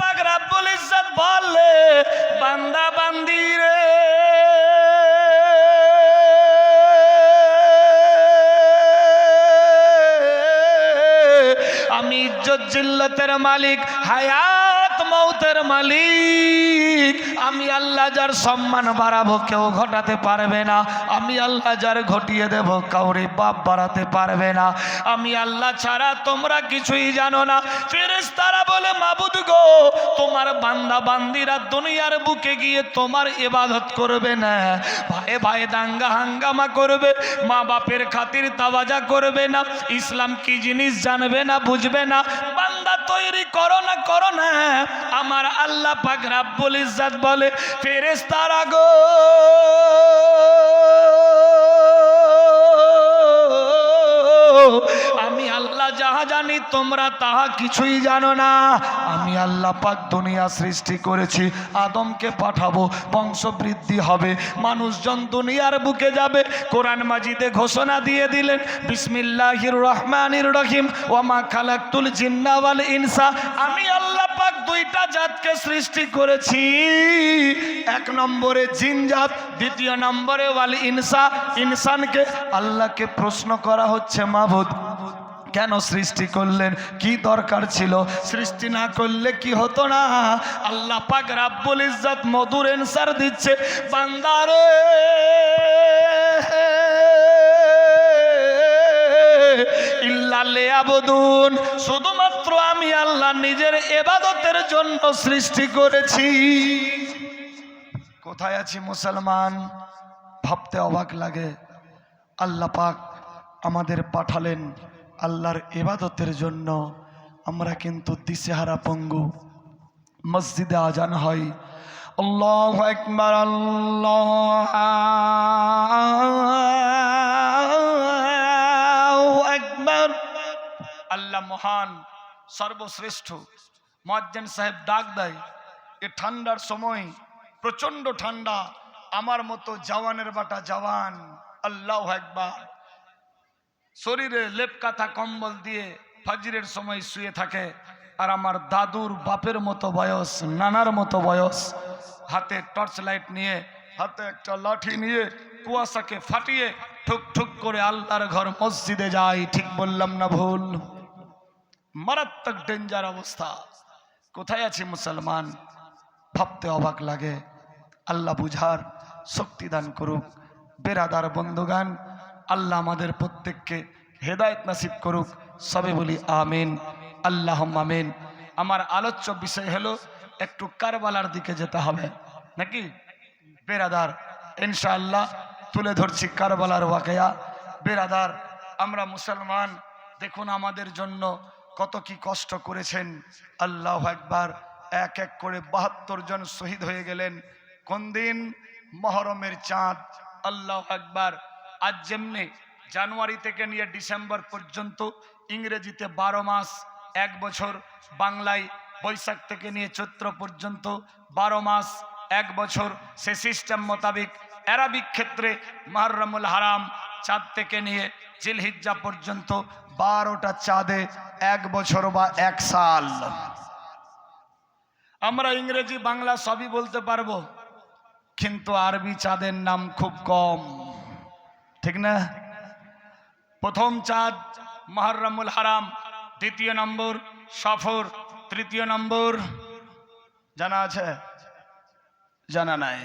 পাক রব্বুল ইজ্জত বলে, বান্দা বান্দি রে, আমি ইজ্জত জিল্লতের মালিক, হায়াত মৌতের মালিক। আমি আল্লাহ যার সম্মান বাড়াবো কেউ ঘটাতে পারবে না, আমি আল্লাহ যার ঘটিয়ে দেব কাউরে বাপ বাড়াতে পারবে না। আমি আল্লাহ ছাড়া তোমরা কিছুই জানো না। ফেরেশতারা বলে, মাবুদ গো, তোমার বান্দা বান্দিরা দুনিয়ার বুকে গিয়ে তোমার ইবাদত করবে না, ভাই ভাই দাঙ্গা হাঙ্গামা করবে, মা বাপের খাতির তাওয়াজা করবে না, ইসলাম কি জিনিস জানবে না, বুঝবে না। বান্দা তৈরি করো না, করো না। আমার আল্লাহ পাক রব্বুল ইজ্জত বলে, ফেরেশতারা গো, আমি আল্লাহ যাহা জানি তোমরা তাহা কিছুই জানো না। আমি আল্লাহ পাক দুনিয়া সৃষ্টি করেছি, আদমকে পাঠাবো, বংশ বৃদ্ধি হবে, মানুষজন দুনিয়ার বুকে যাবে। কোরআন মাজিদে ঘোষণা দিয়ে দিলেন, বিসমিল্লাহির রহমানির রহিম, ওয়া মা খালাকতুল জিন্না ওয়াল ইনসা। আমি আল্লাহ পাক দুইটা জাতকে সৃষ্টি করেছি, এক নম্বরে জিন জাত, দ্বিতীয় নম্বরে ওয়াল ইনসা, ইনসানকে। আল্লাহকে প্রশ্ন করা হচ্ছে, মাবুদ কেন সৃষ্টি করলেন, কি দরকার ছিল, সৃষ্টি না করলে কি হতো না? আল্লাহ পাক রব্বুল ইজ্জত মধুর অ্যানসার দিচ্ছে, বান্দারে ইল্লা লিয়াবুদুন, শুধুমাত্র আমি আল্লাহ নিজের ইবাদতের জন্য সৃষ্টি করেছি। কোথায় আছি মুসলমান? ভাবতে অবাক লাগে। আল্লাহ পাক আমাদের পাঠালেন আল্লাহর ইবাদতের জন্য, আমরা কিন্তু দিশেহারা পঙ্গু। মসজিদে আজান হয়, আল্লাহু আকবার, আল্লাহু আকবার। আল্লাহ মহান, সর্বশ্রেষ্ঠ। মুয়াজ্জিন সাহেব ডাক দেয়, এ ঠান্ডার সময়, প্রচন্ড ঠান্ডা, আমার মতো জওয়ানের বাটা জওয়ান, আল্লাহু আকবার, শরীরে লেপ কাঁথা কম্বল দিয়ে ফজরের সময় শুয়ে থাকে। আর আমার দাদুর বাপের মতো বয়স, নানার মতো বয়স, হাতে টর্চ লাইট নিয়ে, হাতে একটা লাঠি নিয়ে কুয়াশাকে ফাটিয়ে ঠুক ঠুক করে আল্লাহর ঘর মসজিদে যায়। ঠিক বললাম না ভুল? মারাত্মক ডেঞ্জার অবস্থা। কোথায় আছি মুসলমান? ভাবতে অবাক লাগে। আল্লাহ বুঝার শক্তি দান করুক। বেরাদার বন্ধুগান, আল্লাহ আমাদের প্রত্যেককে হেদায়েত নসিব করুক। সবে বলি আমিন, আল্লাহুম্মা আমিন। আমার আলোচ্য বিষয় হলো একটু কারবালার দিকে যেতে হবে নাকি বেরাদার? ইনশাআল্লাহ তুলে ধরছি কারবালার ওয়াকিয়া। বেরাদার, আমরা মুসলমান, দেখুন আমাদের জন্য কত কি কষ্ট করেছেন। আল্লাহু আকবার। এক এক করে ৭২ জন শহীদ হয়ে গেলেন। কোন দিন? মুহররমের চাঁদ। আল্লাহু আকবার। আজ যেমনি জানুয়ারি থেকে নিয়ে ডিসেম্বর পর্যন্ত ইংরেজিতে ১২ মাস, ১ বছর, বাংলায় বৈশাখ থেকে নিয়ে চৈত্র পর্যন্ত ১২ মাস ১ বছর, সে সিস্টেম মোতাবেক আরবিক ক্ষেত্রে মুহররমুল হারাম চাঁদ থেকে নিয়ে জিলহিজ্জা পর্যন্ত ১২টা চাঁদে ১ বছর বা ১ সাল। আমরা ইংরেজি বাংলা সবই বলতে পারবো, কিন্তু আরবি চাঁদের নাম খুব কম, ঠিক না? প্রথম চাঁদ মুহররমুল হারাম, দ্বিতীয় নম্বর সফর, তৃতীয় নম্বর জানা আছে? জানা নাই?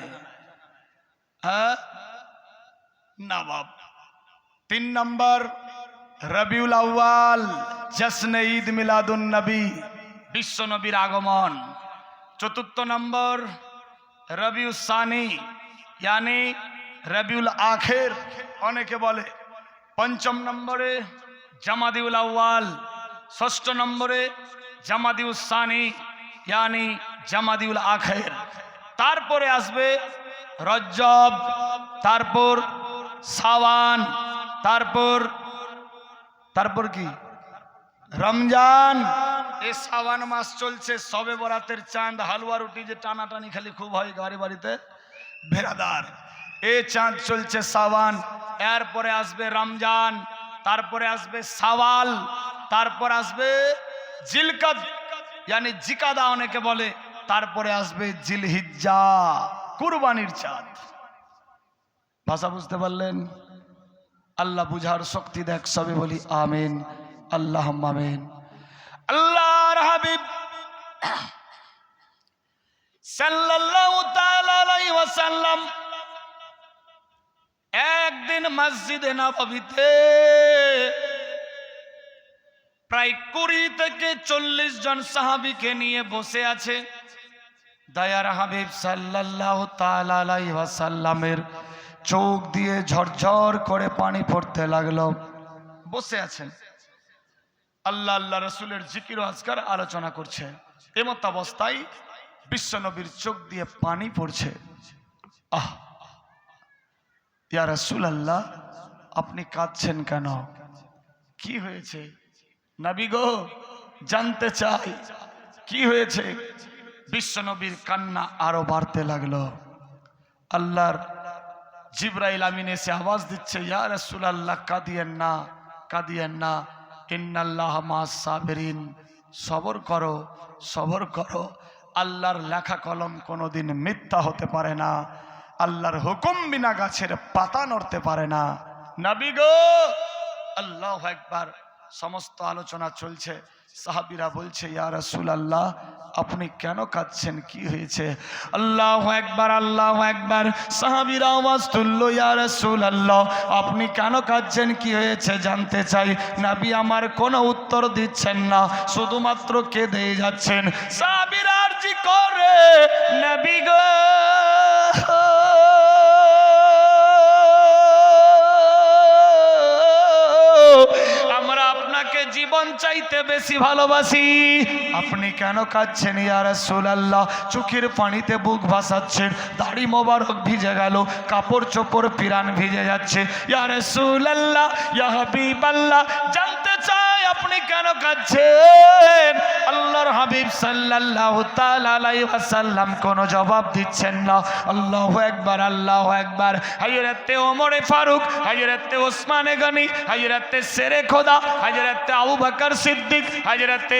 হ্যাঁ, নবাব। ৩ নম্বর রবিউল আউয়াল, জশ্নে ঈদ মিলাদুন নবী, বিশ্ব নবীর আগমন। ৪র্থ নম্বর রবিউল সানি, यानी রবিউল আখির অনেকে বলে। ৫ম নম্বরে জামাদিউল আউয়াল, ৬ষ্ঠ নম্বরে জামাদিউল সানি, यानी জামাদিউল আখির। তারপরে আসবে রজব, তারপর শাওয়াল, তারপর কি রমজান। এই শাওয়াল মাস চলছে, সবে বরাতের চাঁদ, হালুয়া রুটি যে টানাটানি খালি খুব হয় বাড়ি বাড়িতে বেরাদার, এই চাঁদ চলছে শাওয়াল। এরপরে আসবে রমজান, তারপরে আসবে শাওয়াল, তারপর আসবে জিলকদ, यानी जिकादा অনেকে বলে, তারপরে আসবে জিলহিজ্জা, কুরবানির চাঁদ। ভাষা বুঝতে পারলেন? আল্লাহ বুঝার শক্তি দেখ, সবে বলি আমিন, আল্লাহুম্মা আমিন। আল্লাহর হাবিব সাল্লাল্লাহু তাআলা আলাইহি ওয়াসাল্লাম একদিন মসজিদে নববীতে প্রায় 20 থেকে 40 জন সাহাবীকে নিয়ে বসে আছে। দয়ার হাবিব সাল্লাল্লাহু তাআলা আলাইহি ওয়াসাল্লামের চোখ দিয়ে ঝরঝর করে পানি পড়তে লাগলো। বসে আছেন, আল্লাহ আল্লাহ রাসূলের জিকির ও আজকার আলোচনা করছে। এমত অবস্থায় বিশ্ব নবীর চোখ দিয়ে পানি পড়ছে। আহ, ইয়া রাসূলুল্লাহ, আপনি কাঁদছেন কেন? কি হয়েছে? নবী গো, জানতে চাই কি হয়েছে। বিশ্ব নবীর কান্না আরো বাড়তে লাগলো। আল্লাহর জিবরাইল আমিন এসে আওয়াজ দিচ্ছে, ইয়া রাসূলুল্লাহ, কাঁদিয়েন না, কাঁদিয়েন না, ইন্নাল্লাহা মা'আস সাবিরিন, সবর করো, সবর করো। আল্লাহর লেখা কলম কোনোদিন মিথ্যা হতে পারে না। আল্লাহর হুকুম বিনা গাছের পাতা নড়তে পারে না। নবী গো, আল্লাহু আকবার। সমস্ত আলোচনা চলছে, সাহাবীরা বলছে, ইয়া রাসূলুল্লাহ, আপনি কেন কাঁদছেন? কি হয়েছে? আল্লাহু আকবার, আল্লাহু আকবার। সাহাবীরা আওয়াজ তুললো, ইয়া রাসূলুল্লাহ, আপনি কেন কাঁদছেন? কি হয়েছে জানতে চাই। নবী আমার কোনো উত্তর দিচ্ছেন না, শুধুমাত্র কেঁদেই যাচ্ছেন। সাহাবীরা আরজি করে, নবী গো, আমরা আপনাকে জীবন চাইতে বেশি ভালোবাসি, আপনি কেন কাঁদছেন? ইয়া রাসূলুল্লাহ, চোখের পানিতে বুক ভাসাচ্ছেন, দাড়ি মোবারক ভিজে গেল, কাপড় চোপড় পিরান ভিজে যাচ্ছে। ইয়া রাসূলুল্লাহ, ইয়া হাবিবাল্লাহ, জানতে চাই আপনি কেন কাঁদছেন? আল্লাহর হাবিব সাল্লাল্লাহু তাআলা আলাইহি ওয়াসাল্লাম কোনো জবাব দিচ্ছেন না। আল্লাহু আকবার, আল্লাহু আকবার। হযরতে ওমর ফারুক, হযরতে ওসমান গনি, হযরতে শেরে খোদা, হযরতে আবু বকর সিদ্দিক, হযরতে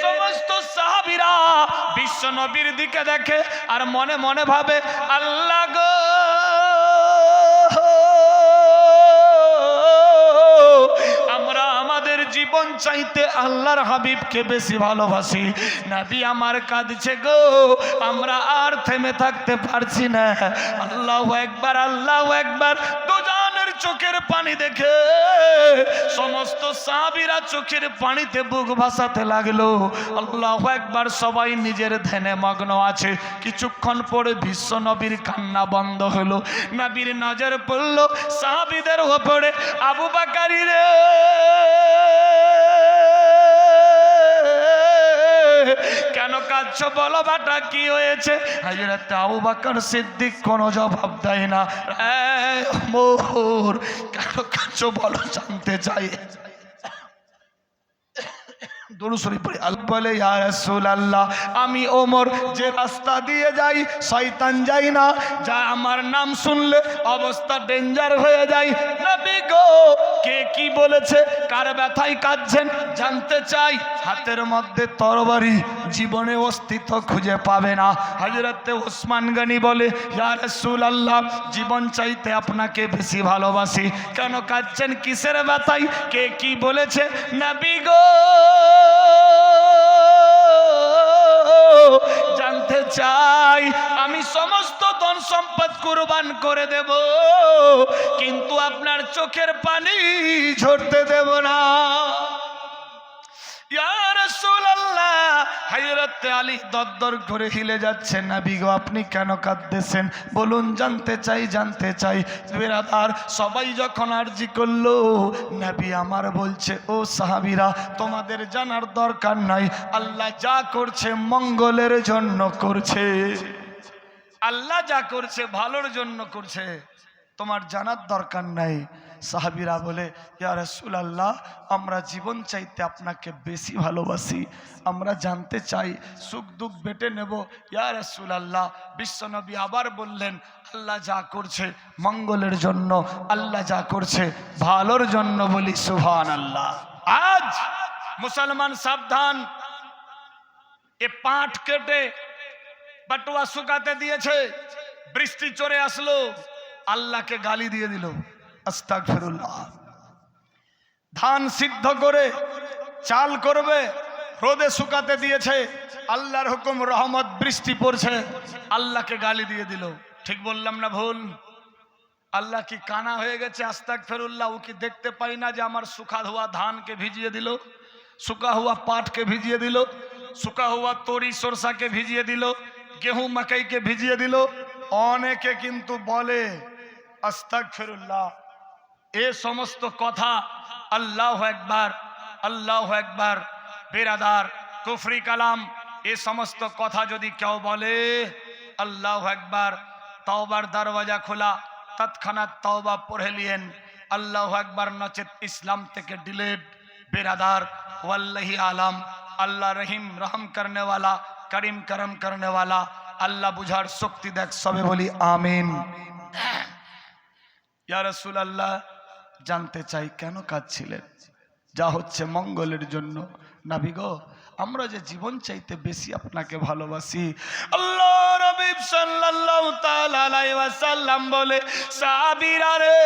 সমস্ত সাহাবীরা বিশ্ব নবীর দিকে দেখে আর মনে মনে ভাবে, আল্লাহ গো, আমরা আমাদের জীবন চাইতে আল্লাহর হাবিবকে বেশি ভালোবাসি। নবী আমার কাঁদছে গো, আমরা আর থেমে থাকতে পারছি না। আল্লাহু আকবার, আল্লাহু আকবার। দুজনের চোখের পানি দেখে সমস্ত সাহাবীরা চোখের পানিতে বুক ভাসাতে লাগলো। আল্লাহু আকবার। সবাই নিজের ধ্যানে মগ্ন আছে। কিছুক্ষণ পরে বিশ্ব নবীর কান্না বন্ধ হলো। নবীর নজর পড়ল সাহাবীদের উপরে। আবু বকর রে, কেন কাঁদছো? বলো বাটা, কি হয়েছে? হযরত আবু বকর সিদ্দিক কোনো জবাব দেয় না। ওমর, কেন কাঁদছো বলো, জানতে চাই। দুরূদ শরীফ পড়ে আল্লাহ বলে, ইয়া রাসূলুল্লাহ, আমি ওমর যে রাস্তা দিয়ে যাই শয়তান যায় না, যা আমার নাম শুনলে অবস্থা ডেঞ্জার হয়ে যায়। নবী গো, কে কি বলেছে? কার ব্যথায় কাঁদছেন জানতে চাই। হাতের মধ্যে তরবারি, জীবনে অস্তিত্ব খুঁজে পাবে না। হযরতে ওসমান গনি বলে, ইয়া রাসূলুল্লাহ, জীবন চাইতে আপনাকে বেশি ভালোবাসি। কেন কাঁদছেন? কিসের ব্যথায়? কে কি বলেছে? নবী গো, জানতে চাই। আমি সমস্ত ধন সম্পদ কুরবান করে দেব, কিন্তু আপনার চোখের পানি ঝরতে দেব না। ইয়া রাসূলুল্লাহ, হযরত আলী দরদর করে হিলে যাচ্ছে। নবী গো, আপনি কেন কাঁদতেছেন বলুন, জানতে চাই, জানতে চাই। বিরাদার সবাই যখন আরজি করলো, নবী আমার বলছে, ও সাহাবীরা, তোমাদের জানার দরকার নাই। আল্লাহ যা করছে মঙ্গলের জন্য করছে। আল্লাহ যা করছে ভালোর জন্য করছে, তোমার জানার দরকার নাই। সাহাবীরা বলে, ইয়া রাসূলুল্লাহ, আমরা জীবন চাইতে আপনাকে বেশি ভালোবাসি, আমরা জানতে চাই, সুখ দুঃখ বেটে নেব। ইয়া রাসূলুল্লাহ, বিশ্বনবী আবার বললেন, আল্লাহ যা করছে মঙ্গলের জন্য, আল্লাহ যা করছে ভালোর জন্য। বলি সুবহানাল্লাহ। আজ মুসলমান সাবধান, এ পাট কেটে বাটুয়া শুকাতে দিয়েছে, বৃষ্টি চলে আসলো, আল্লাহকে গালি দিয়ে দিল, আস্তাগফিরুল্লাহ। ধান সিদ্ধ করে চাল করবে, রোদে শুকাতে দিয়েছে, আল্লাহর হুকুম, রহমত, বৃষ্টি পড়ছে, আল্লাহকে গালি দিয়ে দিল। ঠিক বললাম না ভুল? আল্লাহ কি কানা হয়ে গেছে? আস্তাগফিরুল্লাহ। ও কি দেখতে পাই না যে আমার শুকা হুয়া ধানকে ভিজিয়ে দিল, শুকা হুয়া পাটকে ভিজিয়ে দিল, শুকা হুয়া তরি সরষাকে ভিজিয়ে দিল, গেহু মাকাইকে ভিজিয়ে দিল? অনেকে কিন্তু বলে আস্তাগফিরুল্লাহ। এ সমস্ত কথা, আল্লাহু আকবার, আল্লাহু আকবার, বেরাদার, কুফরি কালাম, এ সমস্ত কথা যদি কেউ বলে, আল্লাহু আকবার, তওবার দরওয়াজা খোলা, তৎক্ষণাৎ তওবা পড়ে লিয়েন, আল্লাহু আকবার, নচেত ইসলাম থেকে ডিলেট। বেরাদার, ওয়াল্লাহি আলাম, আল্লাহ রহিম, রহম করনে वाला, করিম, করম করনে वाला, আল্লাহ বুঝার শক্তি দেখ, সবে বলি আমিন। ইয়া রাসূলুল্লাহ, জানতে চাই কেন কাঁদছিলেন? যা হচ্ছে মঙ্গলের জন্য। নবী গো, আমরা যে জীবন চাইতে বেশি আপনাকে ভালোবাসি। আল্লাহ নবী সাল্লাল্লাহু তাআলা আলাইহি ওয়াসাল্লাম বলে, সাহাবীরা রে,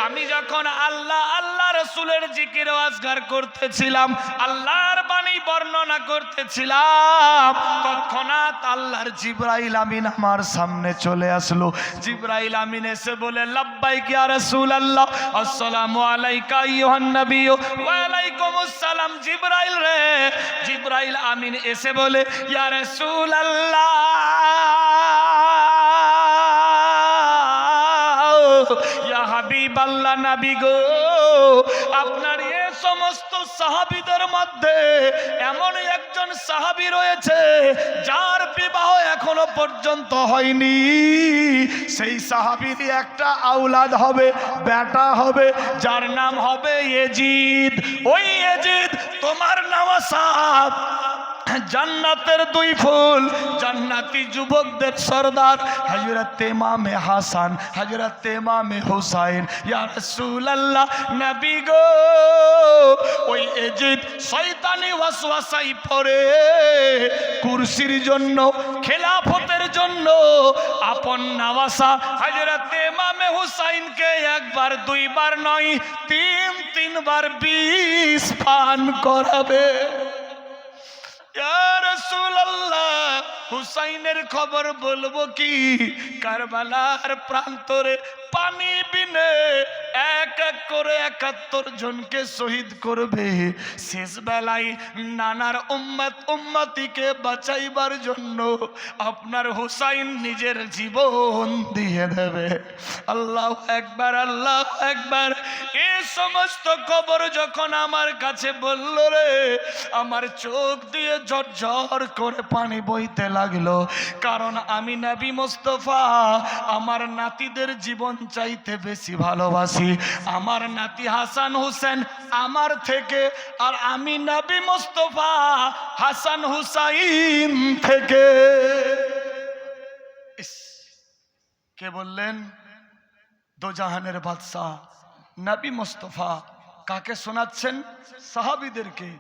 আমি যখন আল্লাহ আল্লাহ রাসূলের জিকির ও আজকার করতেছিলাম, আল্লাহর বাণী বর্ণনা করতেছিলাম, তৎক্ষণাৎ আল্লাহর জিবরাইল আমিন আমার সামনে চলে আসলো। জিবরাইল আমিন এসে বলে, লাব্বাইক ইয়া রাসূলুল্লাহ, আসসালামু আলাইকা আইয়ুহান নবী, ওয়া আলাইকুমুস সালাম। জিবরাইল রে, জিবরাইল আমিন এসে বলে, ইয়া রাসূলুল্লাহ, ইয়া হাবিবাল্লাহ, নবী গো, আপনার এই সমস্ত সাহাবীদের মধ্যে এমন একজন সাহাবী রয়েছে যার বিবাহ এখনো পর্যন্ত হয়নি। সেই সাহাবীর একটা আওলাদ হবে, বেটা হবে, যার নাম হবে ইয়াজিদ। ওই ইয়াজিদ তোমার নওয়াসাব, জান্নাতের দুই ফুল, জান্নাতি যুবকদের সরদার, হযরত ইমামে হাসান, হযরত ইমামে হুসাইন। ইয়া রাসূলুল্লাহ, নবী গো, ওই ইয়াজিদ শয়তানি ওয়াসওয়াসায় পড়ে কুরসির জন্য, খেলাফতের জন্য আপন নওয়াসা হযরত ইমামে হুসাইনকে একবার দুইবার নয়, তিনবার বিষ পান করাবে। ইয়া রাসূলুল্লাহ, হুসাইনের খবর বলবো কি? কারবালার প্রান্তরে পানি বিনে এক এক করে ৭১ জনকে শহীদ করবে। শেষ বেলায় নানার উম্মতিকে বাঁচাইবার জন্য আপনার হুসাইন নিজের জীবন দিয়ে দেবে। আল্লাহু আকবার, আল্লাহু আকবার। এই সমস্ত খবর যখন আমার কাছে বলল রে, আমার চোখ দিয়ে ঝরঝর করে পানি বইতে লাগলো। কারণ আমি নবী মুস্তাফা আমার নাতিদের জীবন চাইতে বেশি ভালোবাসি। আমার নাতি হাসান হোসেন আমার থেকে, আর আমি নবী মুস্তাফা হাসান হুসাইন থেকে। কে বললেন? দো জাহানের বাদশাহ নবী মুস্তাফা। কাকে শোনাচ্ছেন? সাহাবীদেরকে।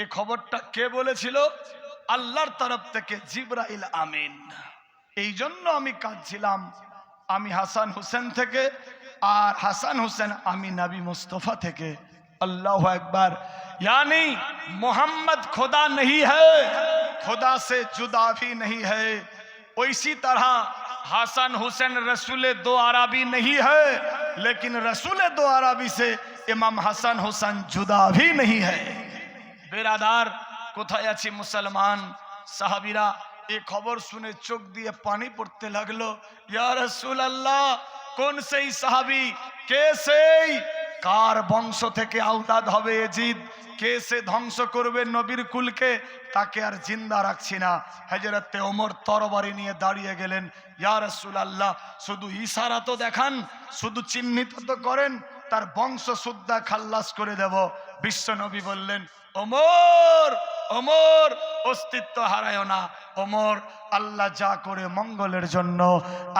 এই খবরটা কে বলেছিল? আল্লাহর তরফ থেকে জিবরাইল আমিন। এই জন্য আমি কাঁদছিলাম, আমি হাসান হোসেন থেকে, আর হাসান হোসেন আমি নবী মুস্তাফা থেকে। अल्लाह अकबर। यानी मोहम्मद खुदा नहीं है, खुदा से जुदा भी नहीं है। इसी तरह हसन हुसैन रसूल दो अरबी नहीं है, लेकिन रसूल दो अरबी से इमाम हसन हुसैन जुदा भी नहीं है। बेरादार কোথায় আছি মুসলমান সাহাবীরা এই খবর শুনে চোখ দিয়ে পানি পড়তে লাগলো। ইয়া রাসূলুল্লাহ, কোন সেই সাহাবী? কে সেই? কার বংশ থেকে আওলাদ হবে ইয়াজিদ? কে সে ধ্বংস করবে নবীর কুলকে? তাকে আর জিন্দা রাখছি না। হযরতে ওমর তরবারি নিয়ে দাঁড়িয়ে গেলেন। ইয়া রাসূলুল্লাহ, শুধু ইশারা তো দেখান, শুধু চিহ্নিত তো করেন, তার বংশ সুদ্ধা খাল্লাস করে দেব। বিশ্ব নবী বললেন, ওমর ওমর, অস্তিত্ব হারায়ও না। ওমর, আল্লাহ যা করে মঙ্গলের জন্য,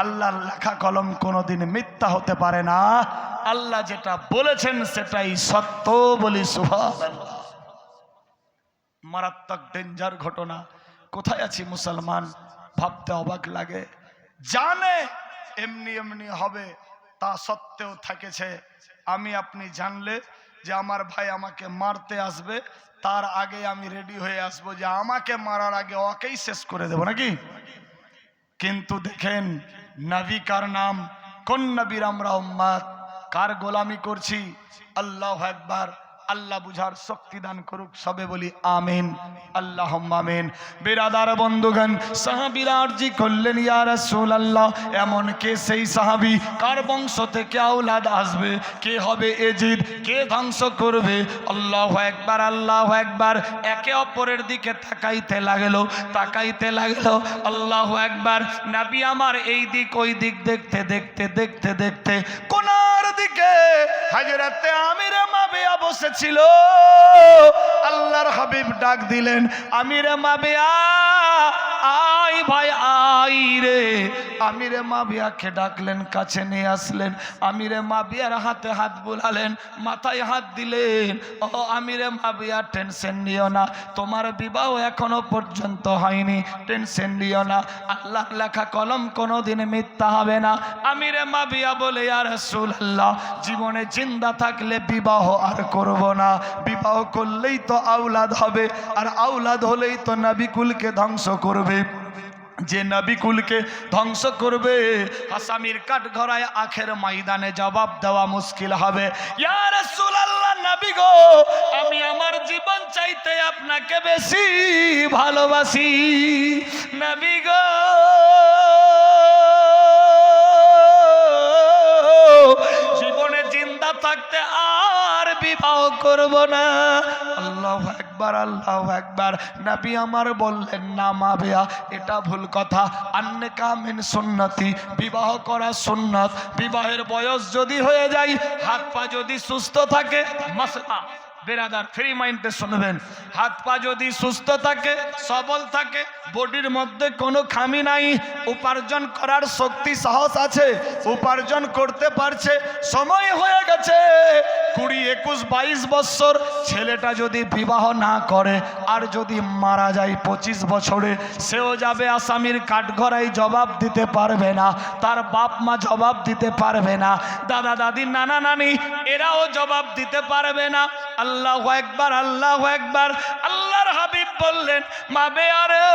আল্লাহর লেখা কলম কোনোদিন মিথ্যা হতে পারে না। আল্লাহ যেটা বলেছেন সেটাই সত্য, বলি সুবহানাল্লাহ। মারাত্মক ডেঞ্জার ঘটনা। কোথায় আছি মুসলমান, ভাবতে অবাক লাগে। জানে এমনি এমনি হবে, তা সত্ত্বেও থেকেছে। আমি আপনি জানলে যে আমার ভাই আমাকে মারতে আসবে, তার আগে আমি রেডি হয়ে আসবো যে আমাকে মারার আগে ওকেই শেষ করে দেব নাকি। কিন্তু দেখেন নবী কার নাম, কোন নবীর আমরা উম্মত, কার গোলামি করছি। আল্লাহু আকবার। আল্লাহ বুঝার শক্তি দান করুক, সবে বলি আমিন, আল্লাহুম্মা আমিন। বিরাদার বন্ধুগণ, সাহাবীরা আরজি করলেন, ইয়া রাসূলুল্লাহ, এমন কে সেই সাহাবী, কার বংশ থেকে আওলাদ আসবে, কে হবে এজিদ, কে ধ্বংস করবে। আল্লাহু আকবার, আল্লাহু আকবার। একে অপরের দিকে তাকাইতে লাগলো, তাকাইতে লাগলো। আল্লাহু আকবার। নবী আমার এই দিক ওই দিক দেখতে দেখতে দেখতে দেখতে কোনার দিকে হযরতে আমিরে মাবিয়া বসেছিল। আল্লাহর হাবিব ডাক দিলেন, আমিরে মাবিয়া, আই ভাই আই রে। আমিরে মাবিয়াকে ডাকলেন, কাছে নিয়ে আসলেন। আমিরে মাবিয়ার হাতে হাত বুলালেন, মাথায় হাত দিলেন। ও আমিরে মাবিয়া, টেনশন নিও না, তোমার বিবাহ এখনো পর্যন্ত হয়নি, টেনশন নিও না। আল্লাহর লেখা কলম কোনোদিন মিথ্যা হবে না। আমিরে মাবিয়া বলে, ইয়া রাসূলুল্লাহ, জীবনে জিন্দা থাকলে বিবাহ আর করব না, বিবাহ করলেই তো আওলাদ হবে, আর আওলাদ হলেই তো নবীকুলকে ধ্বংস করবে। যে নবীকুলকে ধ্বংস করবে, আসামির কাঠগড়ায় আখের ময়দানে জবাব দেওয়া মুশকিল হবে। ইয়া রাসূলুল্লাহ, নবী গো, আমি আমার জীবন চাইতে আপনাকে বেশি ভালোবাসি। নবী গো, জীবনে জিন্দা থাকতে আর বিবাহ করব না। আল্লাহু আকবার, আল্লাহু আকবার। নবী আমার বললেন, না মাবিয়া, এটা ভুল কথা। আন্নেকা মিন সুন্নতি, বিবাহ করা সুন্নাত। বিবাহের বয়স যদি হয়ে যায়, হাত পা যদি সুস্থ থাকে, মাসলা বেরাদার ফ্রি মাইন্ডে শুনবেন, হাত পা যদি সুস্থ থাকে, সবল থাকে, বডির মধ্যে কোনো খামি নাই, উপার্জন করার শক্তি সাহস আছে, উপার্জন করতে পারছে, সময় হয়ে গেছে 20, 21, 22 বছর, ছেলেটা যদি বিবাহ না করে আর যদি মারা যায় 25 বছরে, সেও যাবে আসামির কাঠগড়ায়, জবাব দিতে পারবে না, তার বাপ মা জবাব দিতে পারবে না, দাদা দাদি নানা নানি এরাও জবাব দিতে পারবে না। আল্লাহু আকবার, আল্লাহু আকবার। আল্লাহর হাবিব বললেন, মাবে আরে,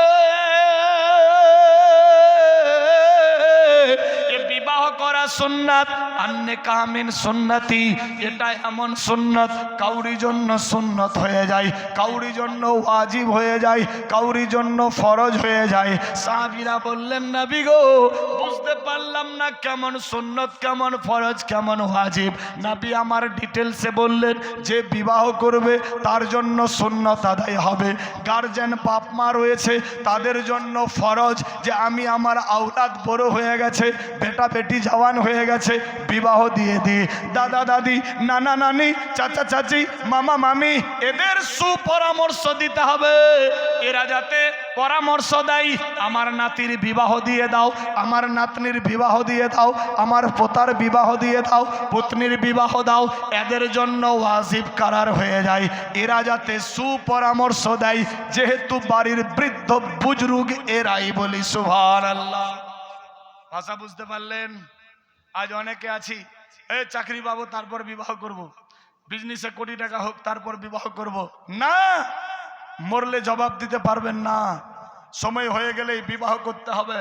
বিবাহ করা সুন্নাত, আন্নে কামিন সুন্নতি, এটা এমন সুন্নাত কাউরি জন্য সুন্নাত হয়ে যায়, কাউরি জন্য ওয়াজিব হয়ে যায়, কাউরি জন্য ফরজ হয়ে যায়। সাহাবীরা বললেন, নবী গো, বুঝতে পারলাম না কেমন সুন্নাত, কেমন ফরজ, কেমন ওয়াজিব। নবী আমার ডিটেলসে বললেন, যে বিবাহ করবে তার জন্য সুন্নাত আদায় হবে, গার্জেন বাপ মা রয়েছে তাদের জন্য ফরজ, যে আমি আমার আওলাদ বড় হয়ে গেছে, বেটা বেটি জওয়ান হয়ে গেছে, বিবাহ দিয়ে দিই। দাদা দাদি নানা নানি চাচা চাচি মামা মামি এদের সুপরামর্শ দিতে হবে, এরা যাতে পরামর্শ দেয়, আমার নাতির বিবাহ দিয়ে দাও, আমার নাতনির বিবাহ দিয়ে দাও, আমার পোতার বিবাহ দিয়ে দাও, পত্নীর বিবাহ দাও, এদের জন্য ওয়াজিব কারার হয়ে যায়। এরা যাতে সুপরামর্শ দেয়, যেহেতু বাড়ির বৃদ্ধ বুজরুগ এরাই, বলি সুবহানাল্লাহ। ভাষা বুঝতে পারলেন? আজ অনেকে আছি, এই চাকরি পাবো তারপর বিবাহ করব, বিজনেসে কোটি টাকা হোক তারপর বিবাহ করব। না, মরলে জবাব দিতে পারবেন না, সময় হয়ে গেলেই বিবাহ করতে হবে।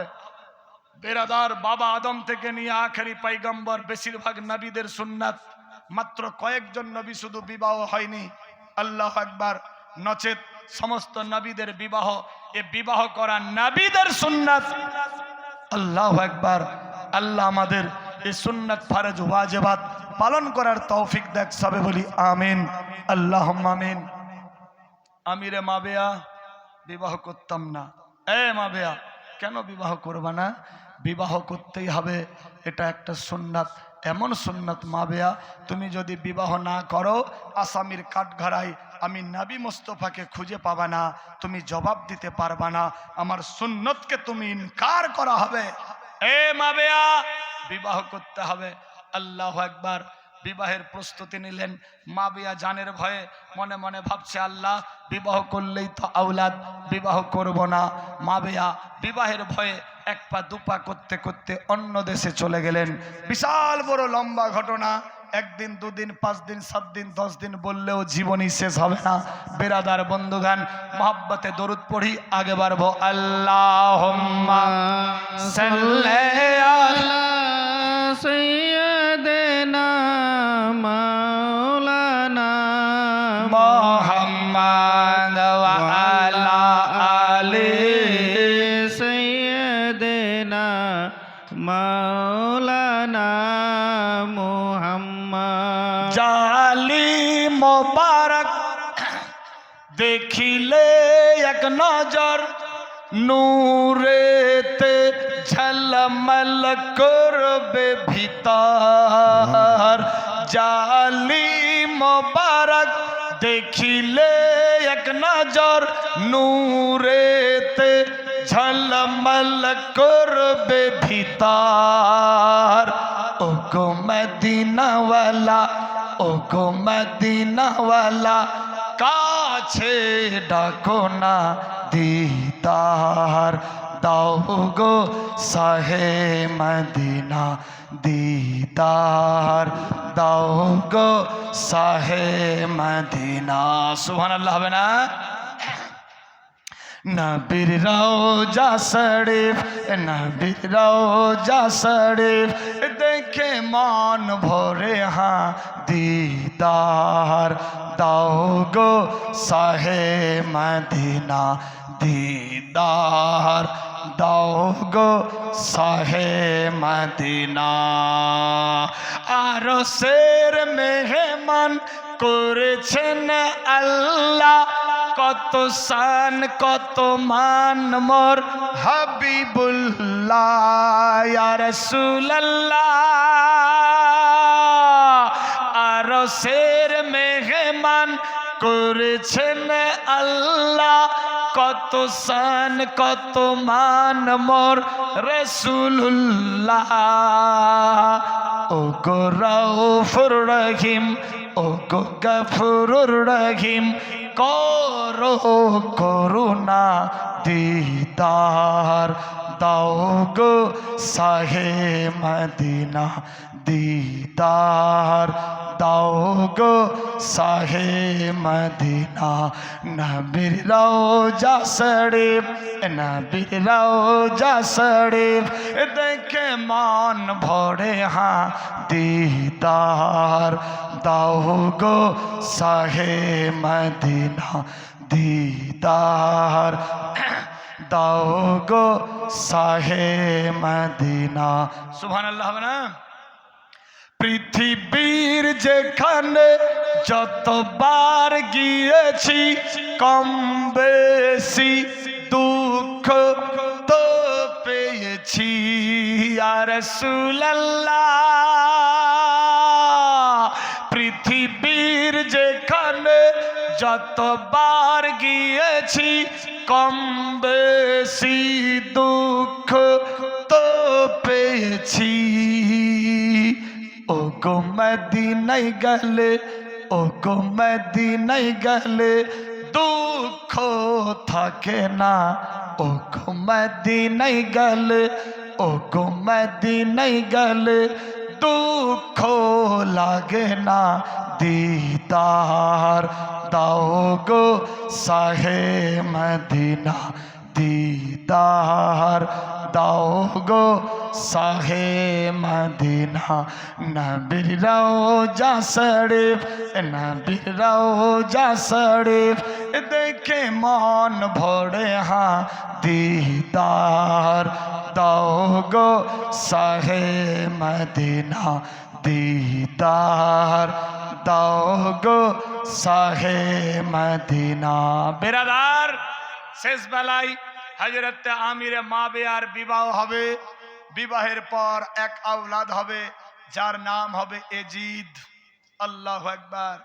বেরাদার, বাবা আদম থেকে নিয়ে আখেরি পয়গম্বর বেশিরভাগ নবীদের সুন্নাত, মাত্র কয়েকজন নবী শুধু বিবাহ হয়নি, আল্লাহু আকবার, নচেত সমস্ত নবীদের বিবাহ, এ বিবাহ করা নবীদের সুন্নাত। আল্লাহু আকবার। আল্লাহ আমাদের এই সুন্নাত ফরজ ওয়াজিবাত পালন করার তৌফিক দেখ, সবে বলি আমিন, আল্লাহুম্মা আমিন। আমিরে মাবিয়া, বিবাহ করতাম না। এ মাবিয়া, কেন বিবাহ করবা না? বিবাহ করতেই হবে, এটা একটা সুন্নাত, এমন সুন্নত মাবেয়া, তুমি যদি বিবাহ না করো আসামির কাঠগড়ায় আমি নবী মুস্তফাকে খুঁজে পাবা না, তুমি জবাব দিতে পারবা না, আমার সুন্নতকে তুমি ইনকার করা হবে। এ মাবেয়া, বিবাহ করতে হবে। আল্লাহু আকবার। বিবাহের প্রস্তুতি নিলেন। মাবিয়া জানের ভয়ে মনে মনে ভাবছে, আল্লাহ বিবাহ করলেই তো আওলাদ, বিবাহ করব না। মাবিয়া বিবাহের ভয়ে এক পা দুপা করতে করতে অন্য দেশে চলে গেলেন। বিশাল বড় লম্বা ঘটনা, একদিন দুদিন 5 দিন 7 দিন 10 দিন বললেও জীবনই শেষ হবে না। বেরাদার বন্ধুগান, মহব্বতে দরুদ পড়ি, আগে বাড়বো। আল্লাহুম্মা সাল্লি আলা সৈয়দনা মাওলানা মুহাম্মদ ওয়া আলা আলি সৈয়দনা মাওলানা মুহাম্মদ। জালি মোবারক দেখিলে এক নজর, নূরেতে ঝলমল করবে ভিতর। জালি মোবারক দেখিলে এক নজর, নূরেতে ঝলমল করবে ভিতর। ও গো মদিনাওয়ালা, ও গো মদিনাওয়ালা, কাছে ডাকো না দিদার দাও গো শাহে মদিনা, দিদার দাও গো শাহে মদিনা। সুবহানাল্লাহ হবে না? নবীর রওজা শরীফ, নবীর রওজা শরীফ দেখে মন ভরে হ্যাঁ দিদার দাও গো শাহে মদিনা, দিদার দাও গো শাহে মদিনা। আরশের মেহমান করেছেন আল্লাহ, কত শান কত মান মোর হাবিবুল্লাহ ইয়া রাসূলুল্লাহ। আরশের মেহমান করেছেন আল্লাহ, কত শান কত মান মোর রাসূলুল্লাহ। ও গো রাউফুর রহিম, ও গো গফুরুর রহিম, করো করুণা দিদার দাও গো শাহে মদিনা, দিদার দাও গো শাহে মদিনা। নবীর রওজা শরীফ, নবীর রওজা শরীফ দেখে মন ভরে হ্যাঁ দিদার দাও গো শাহে মদিনা, দিদার দাও গো শাহে মদিনা। সুবহানাল্লাহ হবে না? পৃথিবীর যেখানে যতবার গিয়েছি, কম বেশি দুঃখ তো পেয়েছি ইয়া রাসূলুল্লাহ। পৃথিবীর যেখানে যতবার গিয়েছি, কম বেশি দুঃখ তো পেয়েছি। ও গো মদিনায় গেলে, ও গো মদিনায় গেলে দুঃখ থাকে না। ও গো মদিনায় গেলে, ও গো মদিনায় গেলে দুঃখ লাগে না। দিদার দাও গো শাহে মদিনা, দিদার দাও গো শাহে মদিনা। নবীর রওজা শরীফ, নবীর রওজা শরীফ দেখে মন ভরে হ্যাঁ দিদার দাও গো শাহে মদিনা, দিদার দাও গো শাহে মদিনা। বেরাদার, শেষ বেলায় হযরত আমিরে মাবিয়ার বিবাহ হবে। বিবাহের পর এক আওলাদ হবে। যার নাম হবে এজিদ। আল্লাহু আকবার।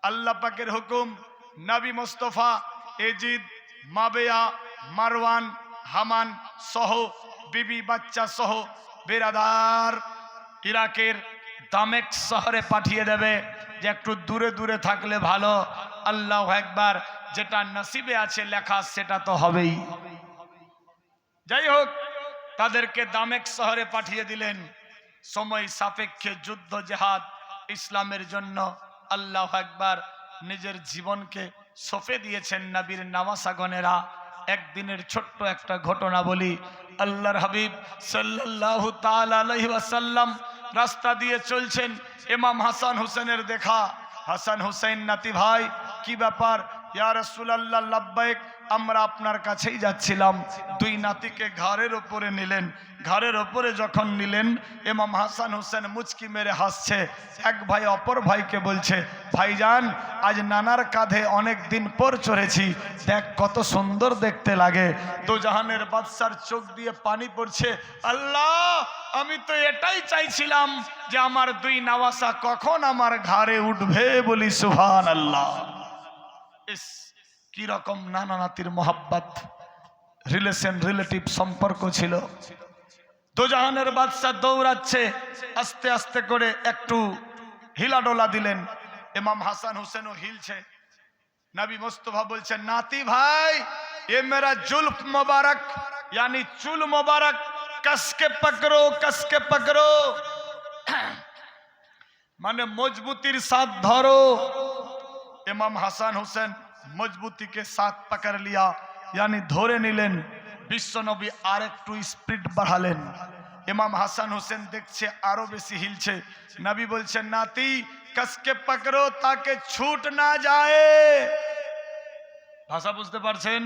আল্লাহ পাকের হুকুম, নবী মুস্তাফা এজিদ, মাবেয়া, মারওয়ান, হামান সহ বিবি বাচ্চা সহ বেরাদার ইরাকের দামেক শহরে পাঠিয়ে দেবে, যে একটু দূরে দূরে থাকলে ভালো। আল্লাহু আকবার। যেটা নসিবে আছে লেখা সেটা তো হবেই। যাই হোক, তাদেরকে দামেক শহরে পাঠিয়ে দিলেন। সময় সাপেক্ষে যুদ্ধ জেহাদ ইসলামের জন্য আল্লাহু আকবার নিজের জীবনকে সঁপে দিয়েছেন নবীর নামাসাগণেরা। একদিনের ছোট্ট একটা ঘটনা বলি। আল্লাহর হাবিব সাল্লাল্লাহু তাআলা আলাইহি ওয়াসাল্লাম রাস্তা দিয়ে চলছেন, ইমাম হাসান হুসেনের দেখা। হাসান হুসেন নাতি ভাই, কি ব্যাপার? ইয়া রাসূলুল্লাহ লাব্বাইক, আমরা আপনার কাছেই যাচ্ছিলাম। দুই নাতিকে ঘাড়ের ওপরে নিলেন। ঘাড়ের ওপরে যখন নিলেন, ইমাম হাসান হোসেন মুচকি মেরে হাসছে। এক ভাই অপর ভাইকে বলছে, ভাইজান আজ নানার কাঁধে অনেক দিন পর চড়েছি, দেখ কত সুন্দর দেখতে লাগে। দু জাহানের বাদশার চোখ দিয়ে পানি পড়ছে। আল্লাহ, আমি তো এটাই চাইছিলাম যে আমার দুই নওয়াসা কখন আমার ঘাড়ে উঠবে। বলি সুবহানাল্লাহ। ইস, কি রকম নানা নাতির মোহাব্বত, রিলেশন রিলেটিভ সম্পর্ক ছিল। দুজাহানের বাদশা দৌড়াচ্ছে, আস্তে আস্তে করে একটু হিলাডোলা দিলেন। ইমাম হাসান হুসেনও হিলছে। নবী মুস্তাফা বলছেন, নাতি ভাই ये मेरा जुल्फ मुबारक यानी चुल मुबारक कसके पकड़ो माने मजबूतीर साथ धरो। इमाम हसन हुसैन मजबूती के साथ पकड़ लिया, यानी धरे निलेन। विश्व नबी आरेकटू स्पीड बढ़ालेन। इमाम हसन हुसैन देखछे आरो बेशी हिलछे। नबी बोलछेन, नाती कसके पकड़ो ताके छूट ना जाए। भाषा बुझते पारछेन?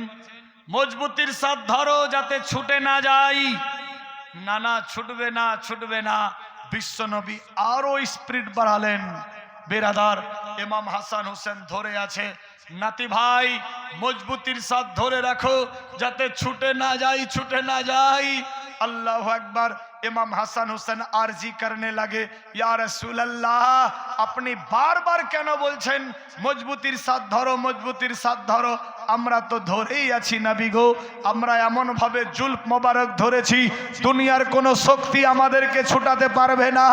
मजबूतीर साथ धरो जाते छूटे ना जाए। ना ना छुटबे ना। विश्व नबी आरो स्पीड बढ़ालेन। बेरादार, इमाम हासान हुसैन धरे आछे। नाती भाई मजबूतीर साथ धरे रखो जाते छूटे ना जाए। अल्लाहु अकबर। इमाम हासान हुसैन आरजी करने लगे, या रसूल अल्लाह, अपनी बार बार क्यों बोलছেন मजबूतीर साथ धरो? আমরা তো ধরেই আছি নবী গো। আমরা এমন ভাবে জুলফ মোবারক ধরেছি, দুনিয়ার কোনো শক্তি আমাদেরকে ছুটাতে পারবে না।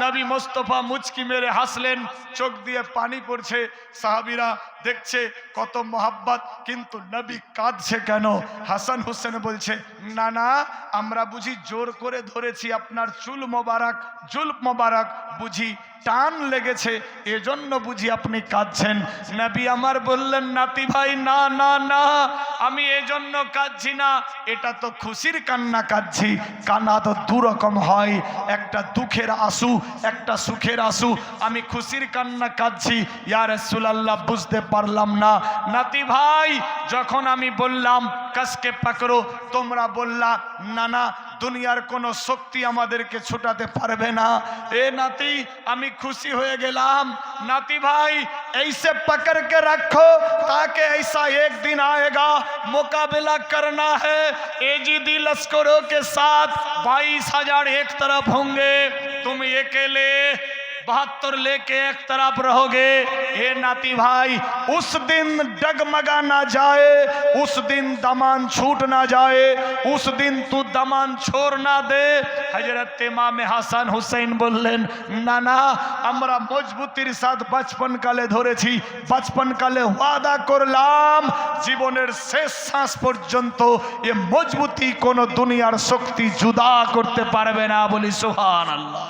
নবী মুস্তাফা মুচকি মেরে হাসলেন, চোখ দিয়ে পানি পড়ছে। সাহাবীরা দেখছে কত মোহাব্বত, কিন্তু নবী কাঁদছে কেন? হাসান হোসেন বলছে, না না, আমরা বুঝি জোর করে ধরেছি আপনার চুল মোবারক, জুলফ মোবারক বুঝি টান লেগেছে, এজন্য বুঝি আপনি কাঁদছেন। নবী আমার বললেন, নাতি ভাই না না না, আমি এজন্য কাঁদছি না, এটা তো খুশির কান্না কাঁদছি। কান্না তো দু রকম হয়, একটা দুঃখের আঁসু, একটা সুখের আঁসু। আমি খুশির কান্না কাঁদছি। ইয়া রাসূলুল্লাহ, বুঝতে পারলাম না। নাতি ভাই, যখন আমি বললাম কাসকে পাকড়ো, তোমরা বললা না না, দুনিয়ার কোনো শক্তি আমাদেরকে ছুটাতে পারবে না। এ নাতি, আমি খুশি হয়ে গেলাম। नाती भाई ऐसे पकड़ के रखो ताकि ऐसा एक दिन आएगा, मुकाबला करना है एजीदी लश्करों के साथ। 22,000 एक तरफ होंगे, तुम अकेले 72 लेके एक तरफ रहोगे। हे नाती भाई, उस दिन डगमगा ना जाए, उस दिन दमान छूट ना जाए, उस दिन तू दमान छोड़ ना दे। हजरत इमाम হাসান হুসেন বললেন, না না, আমরা মজবুতির সাথে বচপন কালে ধরেছি, বচপন কালে ওয়াদা করলাম জীবনের শেষ শ্বাস পর্যন্ত এ মজবুতি কোন দুনিয়ার শক্তি জুদা করতে পারবে না। বলি সুবহানাল্লাহ।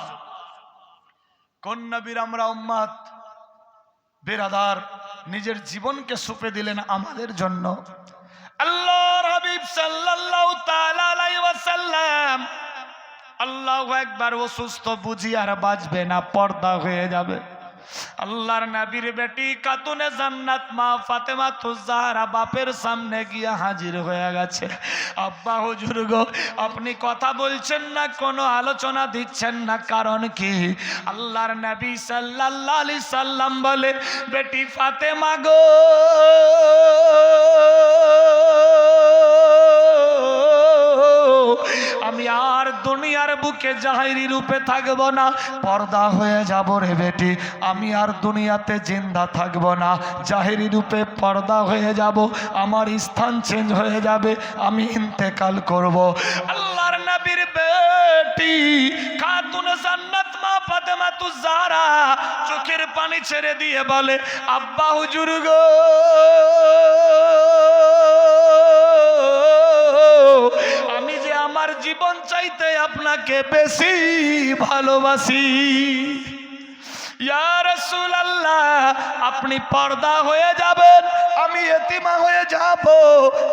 কোন নবীর আমরা উম্মত? বেরাদার, নিজের জীবনকে সঁপে দিলেন আমাদের জন্য। আল্লাহর হাবিব সাল্লাল্লাহু তাআলা আলাইহি ওয়াসাল্লাম, আল্লাহু আকবার, অসুস্থ বুঝি আর বাঁচবে না, পর্দা হয়ে যাবে। আল্লাহর নবীর বেটি খাতুনে জান্নাত মা ফাতেমা তুজাহরা বাপের সামনে গিয়ে হাজির হয়ে গেছে। আব্বা হুজুর গো, আপনি কথা বলছেন না, কোনো আলোচনা দিচ্ছেন না, কারণ কি? আল্লাহর নবী সাল্লাল্লাহু আলাইহি সাল্লাম বলে, বেটি ফাতেমা গো, আমি আর দুনিয়ার বুকে বুকে জাহিরি রূপে থাকবো না, পর্দা হয়ে যাব রে বেটি। আমি আর দুনিয়াতে জিন্দা থাকবো না, জাহিরি রূপে পর্দা হয়ে যাব, আমার স্থান চেঞ্জ হয়ে যাবে, আমি ইন্তেকাল করব। আল্লাহর নবীর বেটি খাতুন জান্নাত মা ফাতেমাতুজ জাহরা চোখের পানি ছেড়ে দিয়ে বলে, আব্বা হুজুর গো, আমি যে আমার জীবন চাইতে আপনাকে বেশি ভালোবাসি। ইয়া রাসূলুল্লাহ, আপনি পর্দা হয়ে যাবেন, আমি এতিমা হয়ে যাব,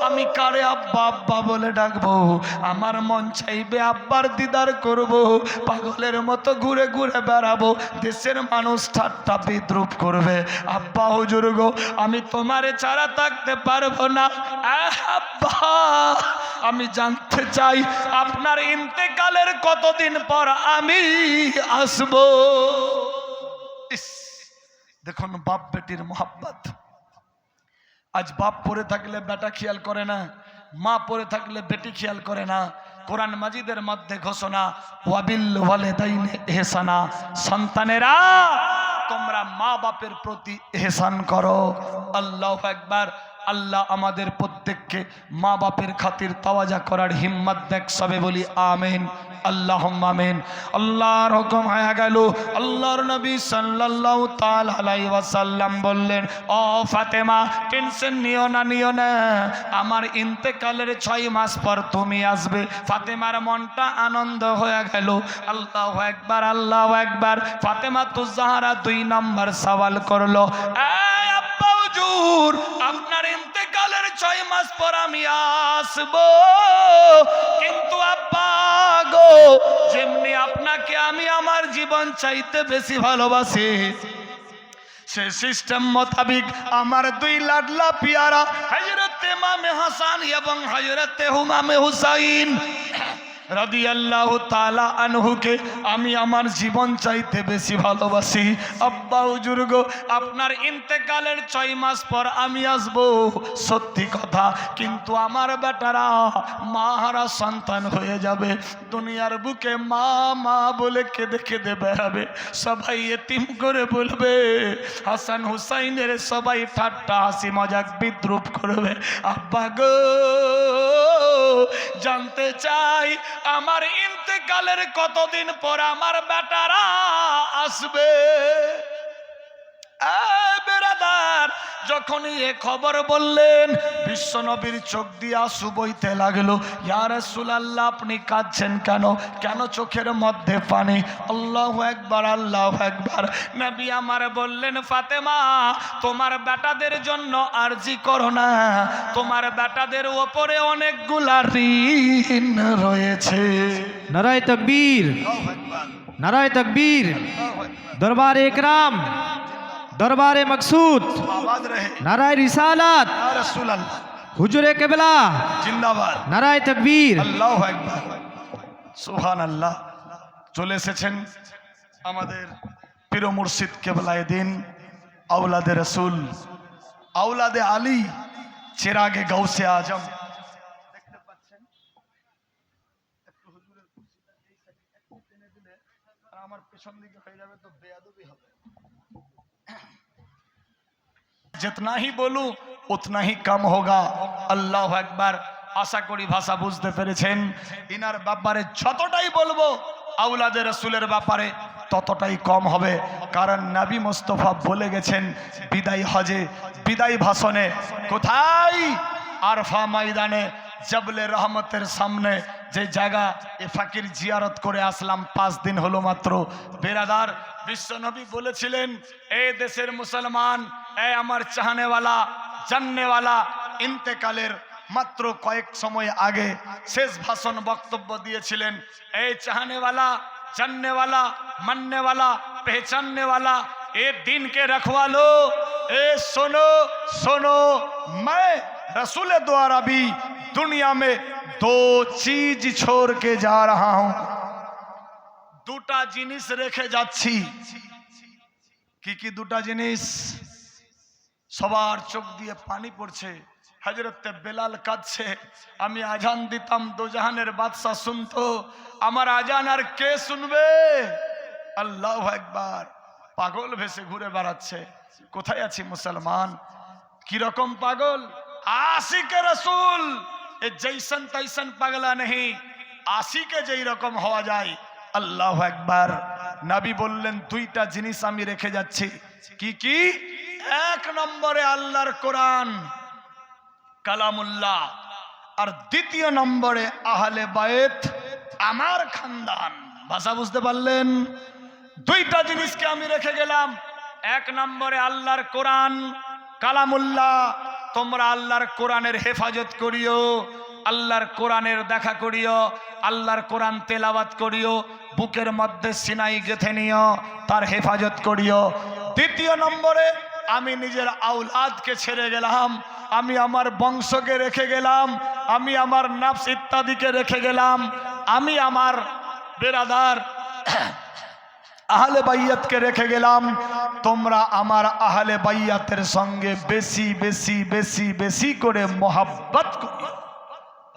আমি কারে আব্বা আব্বা বলে ডাকবো? আমার মন চাইবে আব্বার দিদার করব, পাগলের মতো ঘুরে ঘুরে বেড়াবো, দেশের মানুষ ঠাট্টা বিদ্রুপ করবে। আব্বা হুজুর গো, আমি তোমারে ছাড়া থাকতে পারবো না। আব্বা, আমি জানতে চাই আপনার ইন্তেকালের কতদিন পর আমি আসবো? দেখুন বাপ বেটির মোহাব্বত। আজ বাপ পড়ে থাকলে বেটা খেয়াল করে না, মা পড়ে থাকলে বেটি খেয়াল করে না। কোরআন মাজিদের মধ্যে ঘোষণা, ওয়াবিল ওয়ালিদাইনি ইহসানা, সন্তানেরা তোমরা মা বাপের প্রতি ইহসান করো। আল্লাহু আকবার। আল্লাহ আমাদের প্রত্যেককে মা বাপের খাতির তাওয়াজা করার হিম্মত দেখ, সবে বলি আমিন, আল্লাহুম্মা আমিন। আল্লাহর হুকুম হয়ে গেল। আল্লাহর নবী সাল্লাল্লাহু তাআলা আলাইহি ওয়াসাল্লাম বললেন, ও ফাতেমা, টেনশন নিও না, আমার ইন্তেকালের 6 মাস পর তুমি আসবে। ফাতেমার মনটা আনন্দ হয়ে গেল। আল্লাহু আকবার, আল্লাহু আকবার। ফাতেমাতুজ জাহরা 2 নম্বর সওয়াল করলো, এই আব্বা হুজুর, আপনার ইন্তেকালের 6 মাস পর আমি আসবো, কিন্তু আব্বা গো, যেমনি আপনাকে আমি আমার জীবন চাইতে বেশি ভালোবাসি, সে সিস্টেম মোতাবিক আমার 2 লাডলা পিয়ারা হযরতে ইমামে হাসান এবং হযরতে ইমামে হুসাইন রাদিয়াল্লাহু তাআলা আনহুকে আমি আমার জীবন চাইতে বেশি ভালোবাসি। আব্বা হুজুর গো, আপনার ইন্তেকালের 6 মাস পর আমি আসব, সত্যি কথা, কিন্তু আমার বেটারা মাহারা সন্তান হয়ে যাবে, দুনিয়ার বুকে মা মা বলে কেঁদে কেঁদে বেড়াবে, সবাই এতিম করে বলবে, হাসান হুসাইনের সবাই ঠাট্টা হাসি মজাক বিদ্রুপ করবে। আব্বা গো, জানতে চাই আমার ইন্তেকালের কতদিন পর আমার বেটারা আসবে? বেরাদার, যখনই এ খবর বললেন, বিশ্ব নবীর চোখ দিয়ে আঁসু বইতে লাগলো। ইয়া রাসূলুল্লাহ, আপনি কাঁদছেন কেন? কেন চোখের মধ্যে পানি? আল্লাহু আকবার, আল্লাহু আকবার। নবী আমার বললেন, ফাতেমা, তোমার বেটাদের জন্য আরজি করো না, তোমার বেটাদের উপরে অনেকগুলা ঋণ রয়েছে। নারায়ে তাকবীর, নারায়ে তাকবীর। দরবারে ইকরাম, দরবারে মকসুদ, নারায়ে রিসালাত, হুজুরে কেবলা জিন্দাবাদ, নারায়ে তাকবীর, আল্লাহু আকবার, সুবহানাল্লাহ। চলে এসেছেন আমাদের পীর মুর্শিদ কেবলায়ে দ্বীন, আওলাদে রাসূল, আওলাদে আলী, চিরাগে গাউসে আজম। দেখতে পাচ্ছেন, একটু হুজুরের কুরসিটা এই সাইডে একটু টেনে দিলে আর আমার পেছন দিকে হয়ে যাবে, তো বেয়াদবি হবে। जितना ही बोलूं उतना ही कम होगा। আল্লাহু আকবার। আশা করি ভাষা বুঝতে পেরেছেন। ইনার ব্যাপারে যতটাই বলবো আওলাদে রাসূলের ব্যাপারে ততটাই কম হবে, কারণ নবী মুস্তাফা বলে গেছেন বিদায় হজে, বিদায় ভাষণে, কোথায়? আরফা ময়দানে, জবলে রহমতের সামনে, যে জায়গা এ ফাকির জিয়ারত করে আসলাম 5 দিন হলো মাত্র। বেরাদার, বিশ্বনবী বলেছিলেন, এই দেশের মুসলমান, এই আমার চাহনেওয়ালা, জাননেওয়ালা, ইন্তেকালের মাত্র কয়েক সময় আগে শেষ ভাষণ বক্তব্য দিয়েছিলেন, এই চাহনেওয়ালা, জাননেওয়ালা, মাননেওয়ালা, पहचाननेवाला, ए दिन के रखवालो, ए सुनो सुनो, मैं रसूल द्वारा भी दुनिया में 2 चीज छोड़ के जा रहा हूं। 2টা জিনিস রেখে যাচ্ছি। কি কি 2টা জিনিস? সবার চোখ দিয়ে পানি পড়ছে। হযরতে বেলাল কাঁদছে, আমি আজান দিতাম দোজাহানের বাদশা শুনতো, আমার আজান আর কে শুনবে? আল্লাহু আকবার। পাগল ভেসে ঘুরে বেড়াচ্ছে। কোথায় আছি মুসলমান? কিরকম পাগল? আশিকে রসুল এ জৈসন তৈসন পাগলা নেই, আশিকে যেই রকম হওয়া যায়। আল্লাহু আকবার। নবী বললেন দুইটা জিনিস আমি রেখে যাচ্ছি। কি কি? এক নম্বরে আল্লাহর কোরআন কালামুল্লাহ, আর দ্বিতীয় নম্বরে আহলে বায়েত আমার খানদান। ভাষা বুঝতে পারলেন? দুইটা জিনিসকে আমি রেখে গেলাম। এক নম্বরে আল্লাহর কোরআন কালামুল্লাহ, তোমরা আল্লাহর কোরআনের হেফাজত করিও, আল্লাহর কোরআনের দেখা করিও, আল্লাহর কোরআন তেলাওয়াত করিও, বুকের মধ্যে সিনাই গেঁথে নিও, তার হেফাজত করিও। দ্বিতীয় নম্বরে আমি নিজের আওলাদকে ছেড়ে গেলাম, আমি আমার বংশকে রেখে গেলাম, আমি আমার নফস ইত্যাদিকে রেখে গেলাম, আমি আমার বেরাদার আহলে বাইয়াতকে রেখে গেলাম। তোমরা আমার আহলে বাইয়াতের সঙ্গে বেশি বেশি বেশি বেশি করে মোহাব্বত করি।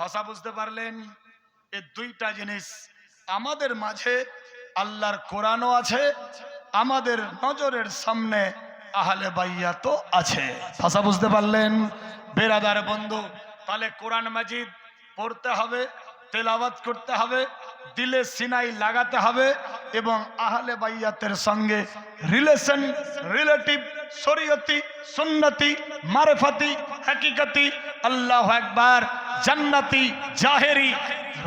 ভাষা বুঝতে পারলেন? এই দুইটা জিনিস আমাদের মাঝে, আল্লাহর কোরআনও আছে, আমাদের নজরের সামনে আহলে বাইয়াতও আছে। ভাষা বুঝতে পারলেন? বেরাদার বন্ধু, তাহলে কোরআন মাজিদ পড়তে হবে, তেলাওয়াত করতে হবে, দিলে সিনাই লাগাতে হবে, এবং আহলে বাইয়াতের সঙ্গে রিলেশন, রিলেটিভ, শরীয়তি, সুন্নতি, মারিফাতি, হাকিকতি, আল্লাহু আকবার, জান্নাতি, জাহেরি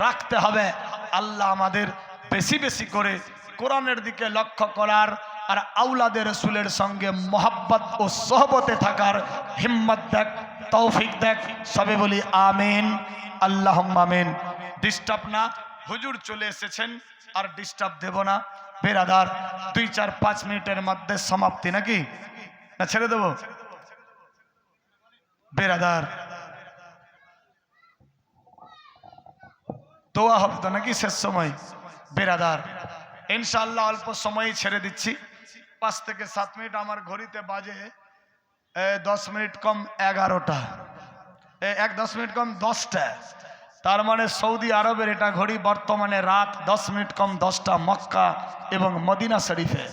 রাখতে হবে। আল্লাহ আমাদের বেশি বেশি করে কোরআনের দিকে লক্ষ্য করার আর আওলাদের রাসূলের সঙ্গে মোহাব্বত ও সোহবতে থাকার হিম্মত দেখ, তৌফিক দেখ। সবে বলি আমিন, আল্লাহুম্মা আমিন। ডিস্টার্ব না, হুজুর চলে এসেছেন, আর ডিস্টার্ব দেব না। বেরাদার 2-4-5 মিনিটের মধ্যে সমাপ্তি, নাকি না ছেড়ে দেব? বেরাদার দোয়া হবে তো নাকি শেষ সময়? বেরাদার ইনশাআল্লাহ অল্প সময়ই ছেড়ে দিচ্ছি। 5 থেকে 7 মিনিট, আমার ঘড়িতে বাজে 10 মিনিট কম 11টা, 10 মিনিট কম 10টা। তার মানে সৌদি আরবের এটা ঘড়ি বর্তমানে রাত 10 মিনিট কম 10টা মক্কা এবং মদিনা শরীফে।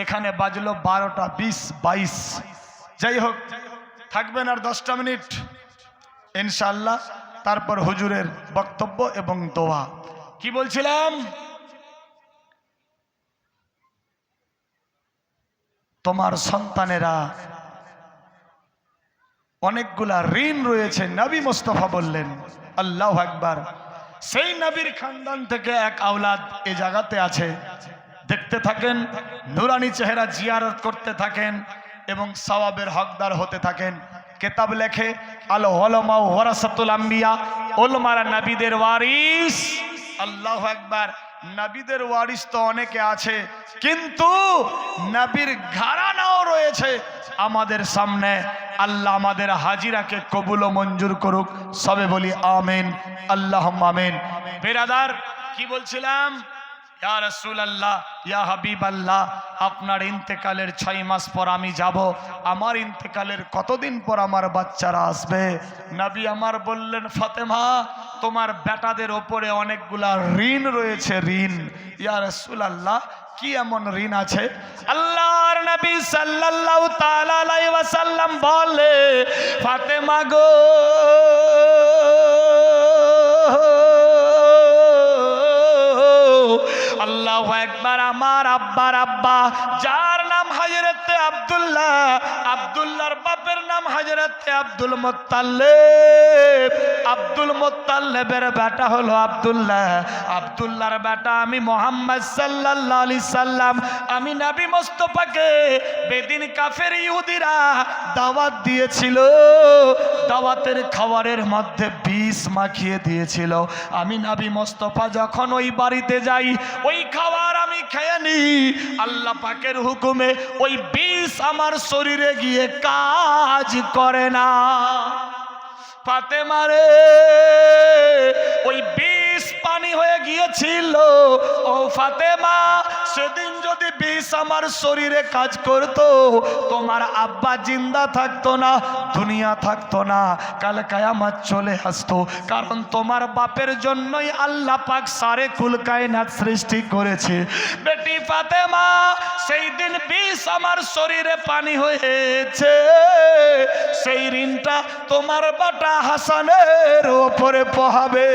এখানে বাজলো 12টা 20-22। যাই হোক, থাকবেন আর 10টা মিনিট ইনশাআল্লাহ, তারপর হুজুরের বক্তব্য এবং দোয়া। কি বলছিলাম? তোমার সন্তানেরা অনেকগুলা ঋণ রয়েছে, নবী মুস্তাফা বললেন। আল্লাহু আকবার। সেই নবীর খানদান থেকে এক আওলাদ এ জায়গাতে আছে। দেখতে থাকেন, নুরানি চেহারা জিয়ারত করতে থাকেন এবং সওয়াবের হকদার হতে থাকেন। কিতাব লেখে আল উলামা ওয়ারাসাতুল আম্বিয়া, উলামারা নবীদের ওয়ারিস। আল্লাহু আকবার। নবীদের ওয়ারিস তো অনেকে আছে, কিন্তু নবীর ঘরানাও রয়েছে আমাদের সামনে। আল্লাহ আমাদের হাজিরাকে কবুল ও মঞ্জুর করুক। সবে বলি আমিন, আল্লাহুম্মা আমিন। বেরাদার কি বলছিলাম? ইয়া রাসূলুল্লাহ, ইয়া হাবিবাল্লাহ, আপনার ইন্তেকালের 6 মাস পর আমি যাব। আমার ইন্তেকালের কতদিন পর আমার বাচ্চারা আসবে? নবী আমার বললেন, ফাতেমা, তোমার বেটাদের ওপরে অনেকগুলা ঋণ রয়েছে, ঋণ। ইয়া রাসূলুল্লাহ, কি এমন ঋণ আছে? আল্লাহর নবী সাল্লাল্লাহু তাআলা আলাইহি ওয়াসাল্লাম বলে, ফাতেমা গো, আল্লাহু আকবার, আমার আব্বার আব্বা, যার নাম হযরতে আব্দুল্লাহ, আব্দুল্লাহর বাপের নাম হযরতে আব্দুল মুত্তালিব, আব্দুল মুত্তালিবের বেটা হলো আব্দুল্লাহ, আব্দুল্লাহর বেটা আমি মুহাম্মদ সাল্লাল্লাহু আলাইহি সাল্লাম। আমি নবী মুস্তাফাকে বেদিন কাফের ইহুদিরা দাওয়াত দিয়েছিল, দাওয়াতের খাবারের মধ্যে বিষ মাখিয়ে দিয়েছিল। আমি নবী মুস্তাফা যখন ওই বাড়িতে যাই, ওই খাবার আমি খেয়ে নিই, আল্লাহ পাকের হুকুমে ওই বিষ আমার শরীরে গিয়ে কাজ করে না। ফাতেমা রে, ওই বিষ বিষ পানি হয়ে গিয়েছিল। ও ফাতেমা, সেদিন যদি বিষ আমার শরীরে কাজ করতো, তোমার আব্বা জিন্দা থাকতো না, দুনিয়া থাকতো না, কাল কিয়ামত চলে আসতো। কারণ তোমার বাপের জন্যই আল্লাহ পাক সারে কুল কায়নাত সৃষ্টি করেছে। বেটি ফাতেমা, সেই দিন বিষ আমার শরীরে পানি হয়েছে, সেই ঋণটা তোমার বাটা হাসানের ওপরে পোহাবে।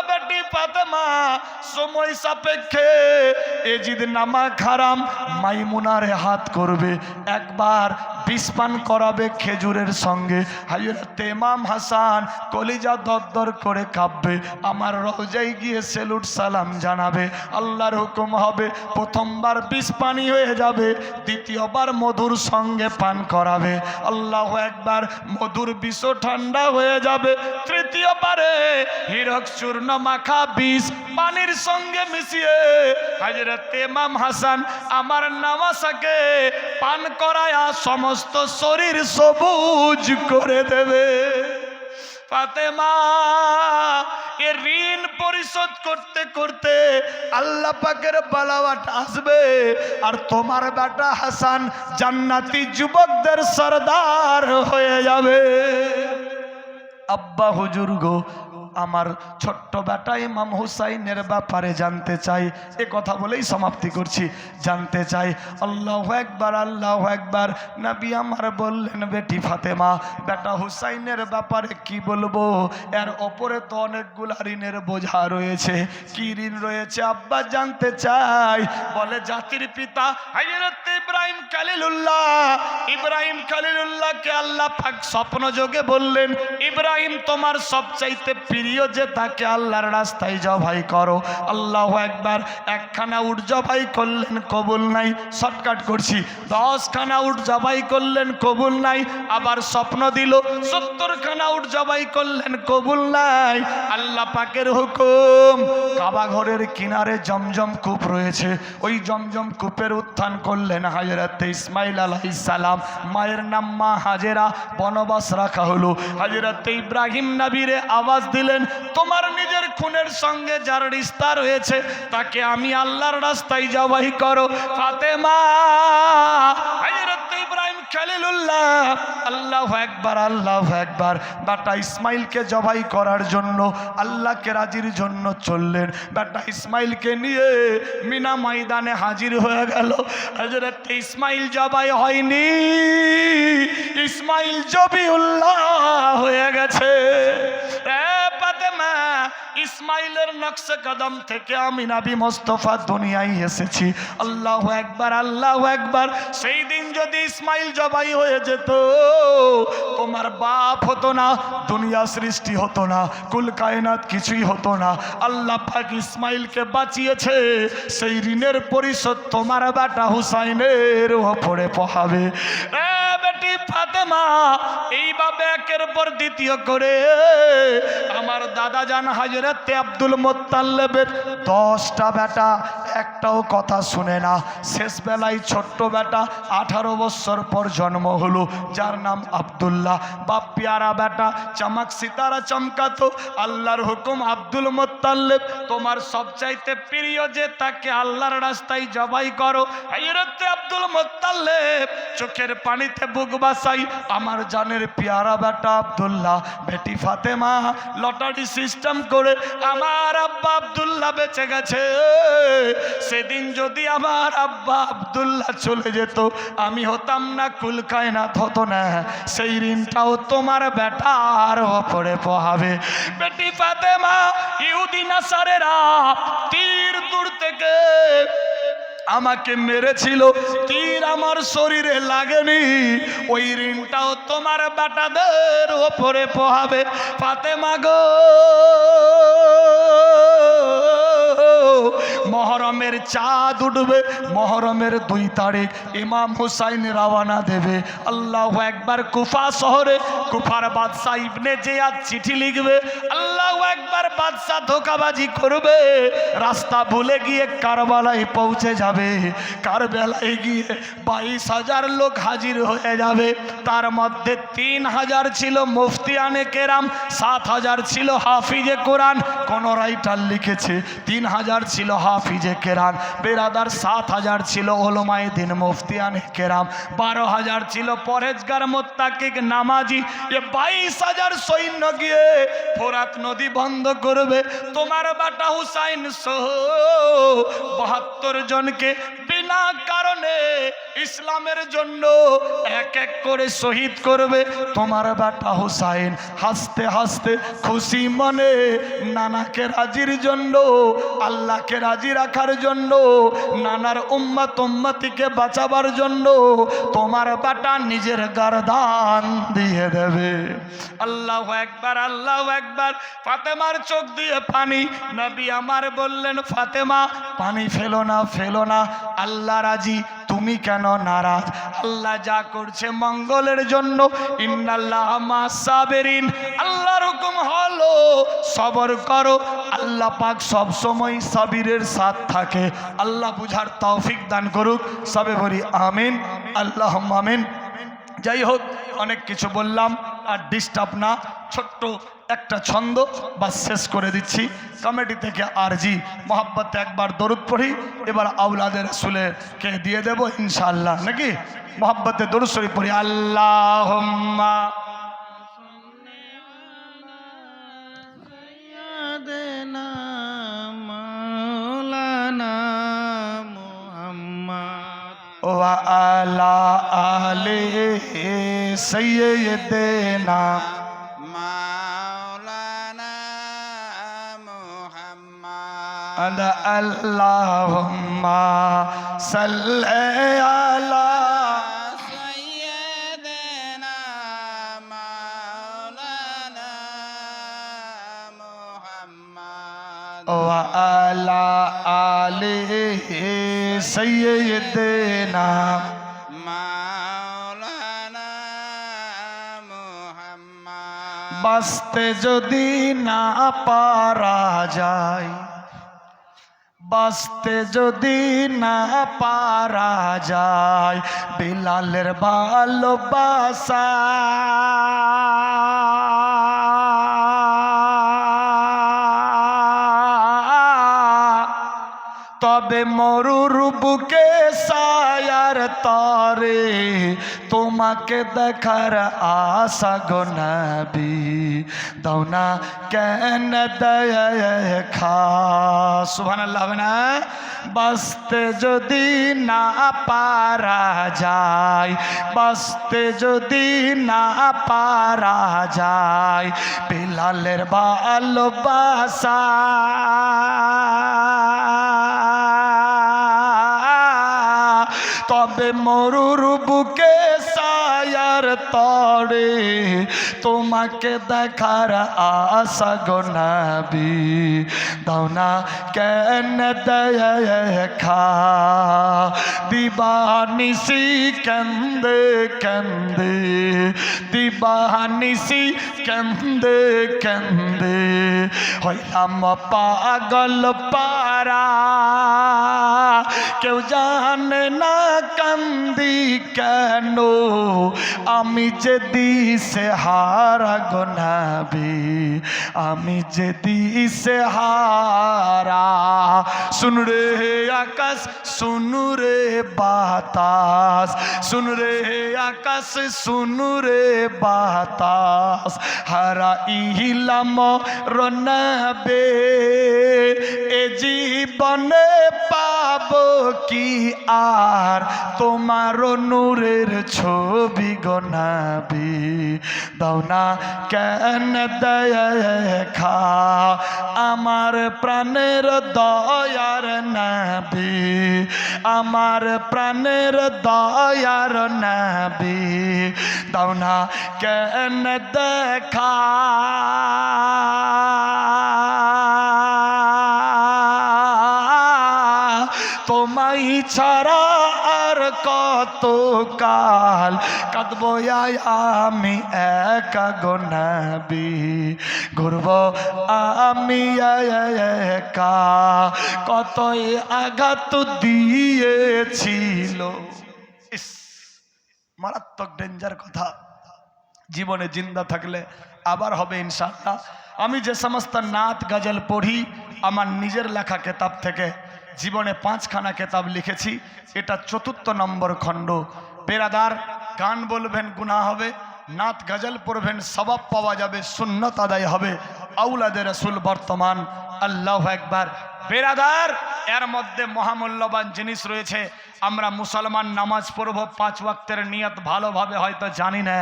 বেটি ফাতেমা, সময় সাপেক্ষে এজিদ নামা খারাম মাইমুনারে হাত করবে, একবার বিষ পান করাবে খেজুরের সঙ্গে। হযরত ইমাম হাসান কলিজা দরদর করে কাঁপবে, আমার রওজায় গিয়ে সেলুট সালাম জানাবে। আল্লাহর হুকুম হবে, প্রথমবার বিষ পানি হয়ে যাবে, দ্বিতীয়বার মধুর সঙ্গে পান করাবে। আল্লাহু আকবার, মধুর বিষ ঠান্ডা হয়ে যাবে। তৃতীয়বারে হীরক চূর্ণ মাখা বিষ পানির সঙ্গে মিশিয়ে হযরত ইমাম হাসান আমার নামাসাকে পান করায়া সমস্ত শরীর সবুজ করে দেবে। ফাতেমা, এ ঋণ পরিশোধ করতে করতে আল্লাহ পাকের বালাওয়াট আসবে, আর তোমার বেটা হাসান জান্নাতি যুবকদের সরদার হয়ে যাবে। আব্বা হুজুর গো, আমার ছোট্ট বেটা ইমাম হুসাইনের ব্যাপারে জানতে চাই। এ কথা বলেই সমাপ্তি করছি। জানতে চাই। আল্লাহু আকবার, আল্লাহু আকবার। নবী আমার বললেন, বেটি ফাতেমা, বেটা হুসাইনের ব্যাপারে কি বলবো? এর ওপরে তো অনেকগুলা ঋণের বোঝা রয়েছে। কি ঋণ রয়েছে আব্বা জানতে চাই। বলে, জাতির পিতা হযরত ইব্রাহিম খলিলুল্লাহ, ইব্রাহিম খলিলুল্লাহকে আল্লাহ পাক স্বপ্ন যোগে বললেন, ইব্রাহিম তোমার সবচাইতে প্রিয় যে তাকে আল্লাহর রাস্তায় জবাই করো। আল্লাহু আকবার। একখানা উট জবাই করলেন, কবুল নাই। শর্টকাট করছি, 10 খানা উট জবাই করলেন, কবুল নাই। আবার স্বপ্ন দিল 70 খানা উট জবাই করলেন, কবুল নাই। আল্লাহ পাকের হুকুম, কাবা ঘরের কিনারে জমজম কূপ রয়েছে, ওই জমজম কূপের উত্থান করলেন হযরত ইসমাইল আলাইহিস সালাম। মায়ের নাম মা হাজেরা, বনবাস রাখা হলো। হযরত ইব্রাহিম নবীরে আওয়াজ দিলেন, তোমার নিজের খুনের সঙ্গে যার রিশতা রয়েছে তাকে আমি আল্লাহর রাস্তায় জবাই করো। ফাতেমা, হযরত ইব্রাহিম খলিলুল্লাহ, আল্লাহু আকবার, আল্লাহু আকবার, বেটা ইসমাইলকে জবাই করার জন্য আল্লাহকে রাজির জন্য চললেন। বেটা ইসমাইলকে নিয়ে মিনা ময়দানে হাজির হয়ে গেল। হযরত ইসমাইল জবাই হয়নি, ইসমাইল জবিউল্লাহ হয়ে গেছে। ফাতেমা, ইসমাইলের নকশে কদম থেকে আমি নবী মুস্তাফা দুনিয়ায় এসেছি। আল্লাহু আকবার, আল্লাহু আকবার। সেই দিন যদি ইসমাইল জবাই হয়ে যেত, তোমার বাপ হতো না, দুনিয়া সৃষ্টি হতো না, কুল কায়নাত কিছুই হতো না। আল্লাহ পাক ইসমাইলকে বাঁচিয়েছে, সেই ঋণের পরিশোধ তোমার বেটা হুসাইনের ওপরে পোহাবে। বেটি ফাতেমা, এইভাবে একের পর দ্বিতীয় করে আমার দাদা জান হযরত আব্দুল মুত্তালিবের 10টা বেটা একটাও কথা শুনে না। শেষ বেলায় ছোট্ট বেটা 18 বছর পর জন্ম হলো, যার নাম আব্দুল্লাহ। বাপ প্যারা বেটা, চমক সিতারা চমকাতো। আল্লাহর হুকুম, আব্দুল মুত্তালিব তোমার সবচাইতে প্রিয় যে তাকে আল্লাহর রাস্তায় জবাই করো। হযরত আব্দুল মুত্তালিব চোখের পানিতে বুক বাসাই, আমার জানের প্যারা বেটা আব্দুল্লাহ। বেটি ফাতেমা, লটারি সিস্টেম করে আমার আব্বা আব্দুল্লাহ বেঁচে গেছে। সেদিন যদি আমার আব্বা আব্দুল্লাহ চলে যেত, আমি হতাম না, কুল কায়নাত হতো না, সেই ঋণটাও তোমার বেটার ওপরে পোহাবে। বেটি ফাতেমা, ইহুদি নাসারেরা তীর দূর থেকে আমাকে মেরেছিল, তীর আমার শরীরে লাগেনি, ওই ঋণটাও তোমার বেটাদের ওপরে পোহাবে। ফাতেমা গো, মহরমের চাঁদ উঠবে, মহরমের 2 তারিখ ইমাম হুসাইন রওনা দেবে। আল্লাহু আকবার। কুফা শহরে কুফার বাদশা ইবনে জিয়াদ চিঠি লিখবে। আল্লাহু আকবার। বাদশা ধোঁকাবাজি করবে, রাস্তা ভুলে গিয়ে কারবালায় পৌঁছে যাবে। কারবালায় গিয়ে 22,000 লোক হাজির হয়ে যাবে। তার মধ্যে 3,000 ছিল মুফতিয়ানে কেরাম, 7,000 ছিল হাফিজে কোরআন। কোন রাইটার লিখেছে 3,000 ছিল হাফিজে কেরাম বেরাদার, 7,000 ছিল ওলামায়ে দ্বীন মুফতিয়ানে কেরাম, 12,000 ছিল পরহেজগার মুত্তাকিক নামাজি। এ 22,000 সৈন্য গিয়ে ফোরাত নদী বন্ধ করবে। তোমার বেটা হুসাইন সহ 72 জনকে বিনা কারণে ইসলামের জন্য এক এক করে শহীদ করবে। তোমার বেটা হুসাইন হাসতে হাসতে খুশি মনে নানাকে রাজির জন্য, আল্লাহকে রাজি রাখার জন্য, নানার উম্মত উম্মতিকে বাঁচাবার জন্য তোমার বেটা নিজের গর্দান দিয়ে দেবে। আল্লাহু আকবার, আল্লাহু আকবার। ফাতেমার চোখ দিয়ে পানি। নবী আমার বললেন, ফাতেমা পানি ফেলো না, ফেলো না, আল্লাহ রাজি, তুমি কেন নারাজ? আল্লাহ যা করছে মঙ্গলের জন্য। ইন্নাল্লাহ মা'আস সাবিরিন, আল্লাহর হুকুম হলো সবর করো। আল্লাহ পাক সব সময় সাবিরের সাথ থাকে। আল্লাহ বুঝার তৌফিক দান করুক। সবে বলি আমিন, আল্লাহুম্মা আমিন। যাই হোক, অনেক কিছু বললাম, আর ডিস্টার্ব না, ছোট্ট একটা ছন্দ বা শেষ করে দিচ্ছি। কমিটি থেকে আরজি মোহাব্বতে একবার দরুদ পড়ি, এবার আওলাদের রাসূলকে দিয়ে দেব ইনশাআল্লাহ, নাকি? মোহাব্বতে দরুদ শরীফ পড়ি। আল্লাহুম্মা সাইয়্যিদানা মাওলানা মুহাম্মদ ওয়া আলা আলিহি সাইয়্যিদিনা আল্লাহুম্মা সাল্লি আলা সাইয়্যিদিনা মাওলানা মুহাম্মদ ওয়া আলা আলিহি সাইয়্যিদিনা মাওলানা মুহাম্মদ। বাঁচতে যদি না পারা যায়, বাঁচতে যদি না পারা যায়, বিলালের ভালোবাসা তবে মরুর বুকে সায়ার তরে তোমাকে দেখার আশা গো নবী, দাও না কেন দেখা। সুবহানাল্লাহ হবে না? বাঁচতে যদি না পারা যায়, বাঁচতে যদি না পারা যায়, বিলালের ভালোবাসা তবে মরুর বুকে সায়ার তরে তোমাকে দেখার আশা গো নবী, দাও না কেন দেখা। দিবানিসি কান্দে কান্দে, দিবানিসি কান্দে কান্দে, হইলাম পাগল পারা, কেউ জানে না কান্দি কেন, আমি যে দিশে হারা গো নবী, আমি যে দিশে হারা। শুন রে আকাশ, শুন রে বাতাস, শুন রে আকাশ, শুন রে বাতাস, হারা ইহিলাম রনবে, এ জীবনে পাবো কি আর তোমার নূরের ছবি গো নবী, দাও না কেন দেখা। আমার প্রাণের দয়ার নবী, আমার প্রাণের দয়ার নবী, দাও না কেন দেখা। কত কাল কাঁদবো আমি একা গো নবী, ঘুরব আমি একা, কতই আঘাত দিয়েছিল। ইস, মারাত্মক ডেঞ্জার কথা। জীবনে জিন্দা থাকলে আবার হবে ইনশাআল্লাহ। আমি যে সমস্ত নাত গজল পড়ি আমার নিজের লেখা কেতাব থেকে, জীবনে 5খানা কেতাব লিখেছি, এটা 4th নম্বর খণ্ড। বেরাদার, গান বলবেন গুনাহ হবে, নাত গজল পড়বেন সওয়াব পাওয়া যাবে, সুন্নত আদায় হবে। আওলাদে রাসূল বর্তমান, আল্লাহু আকবার। বেরাদার, এর মধ্যে মহামূল্যবান জিনিস রয়েছে। আমরা মুসলমান নামাজ পড়ব 5 ওয়াক্তের নিয়ত ভালোভাবে হয়তো জানি না।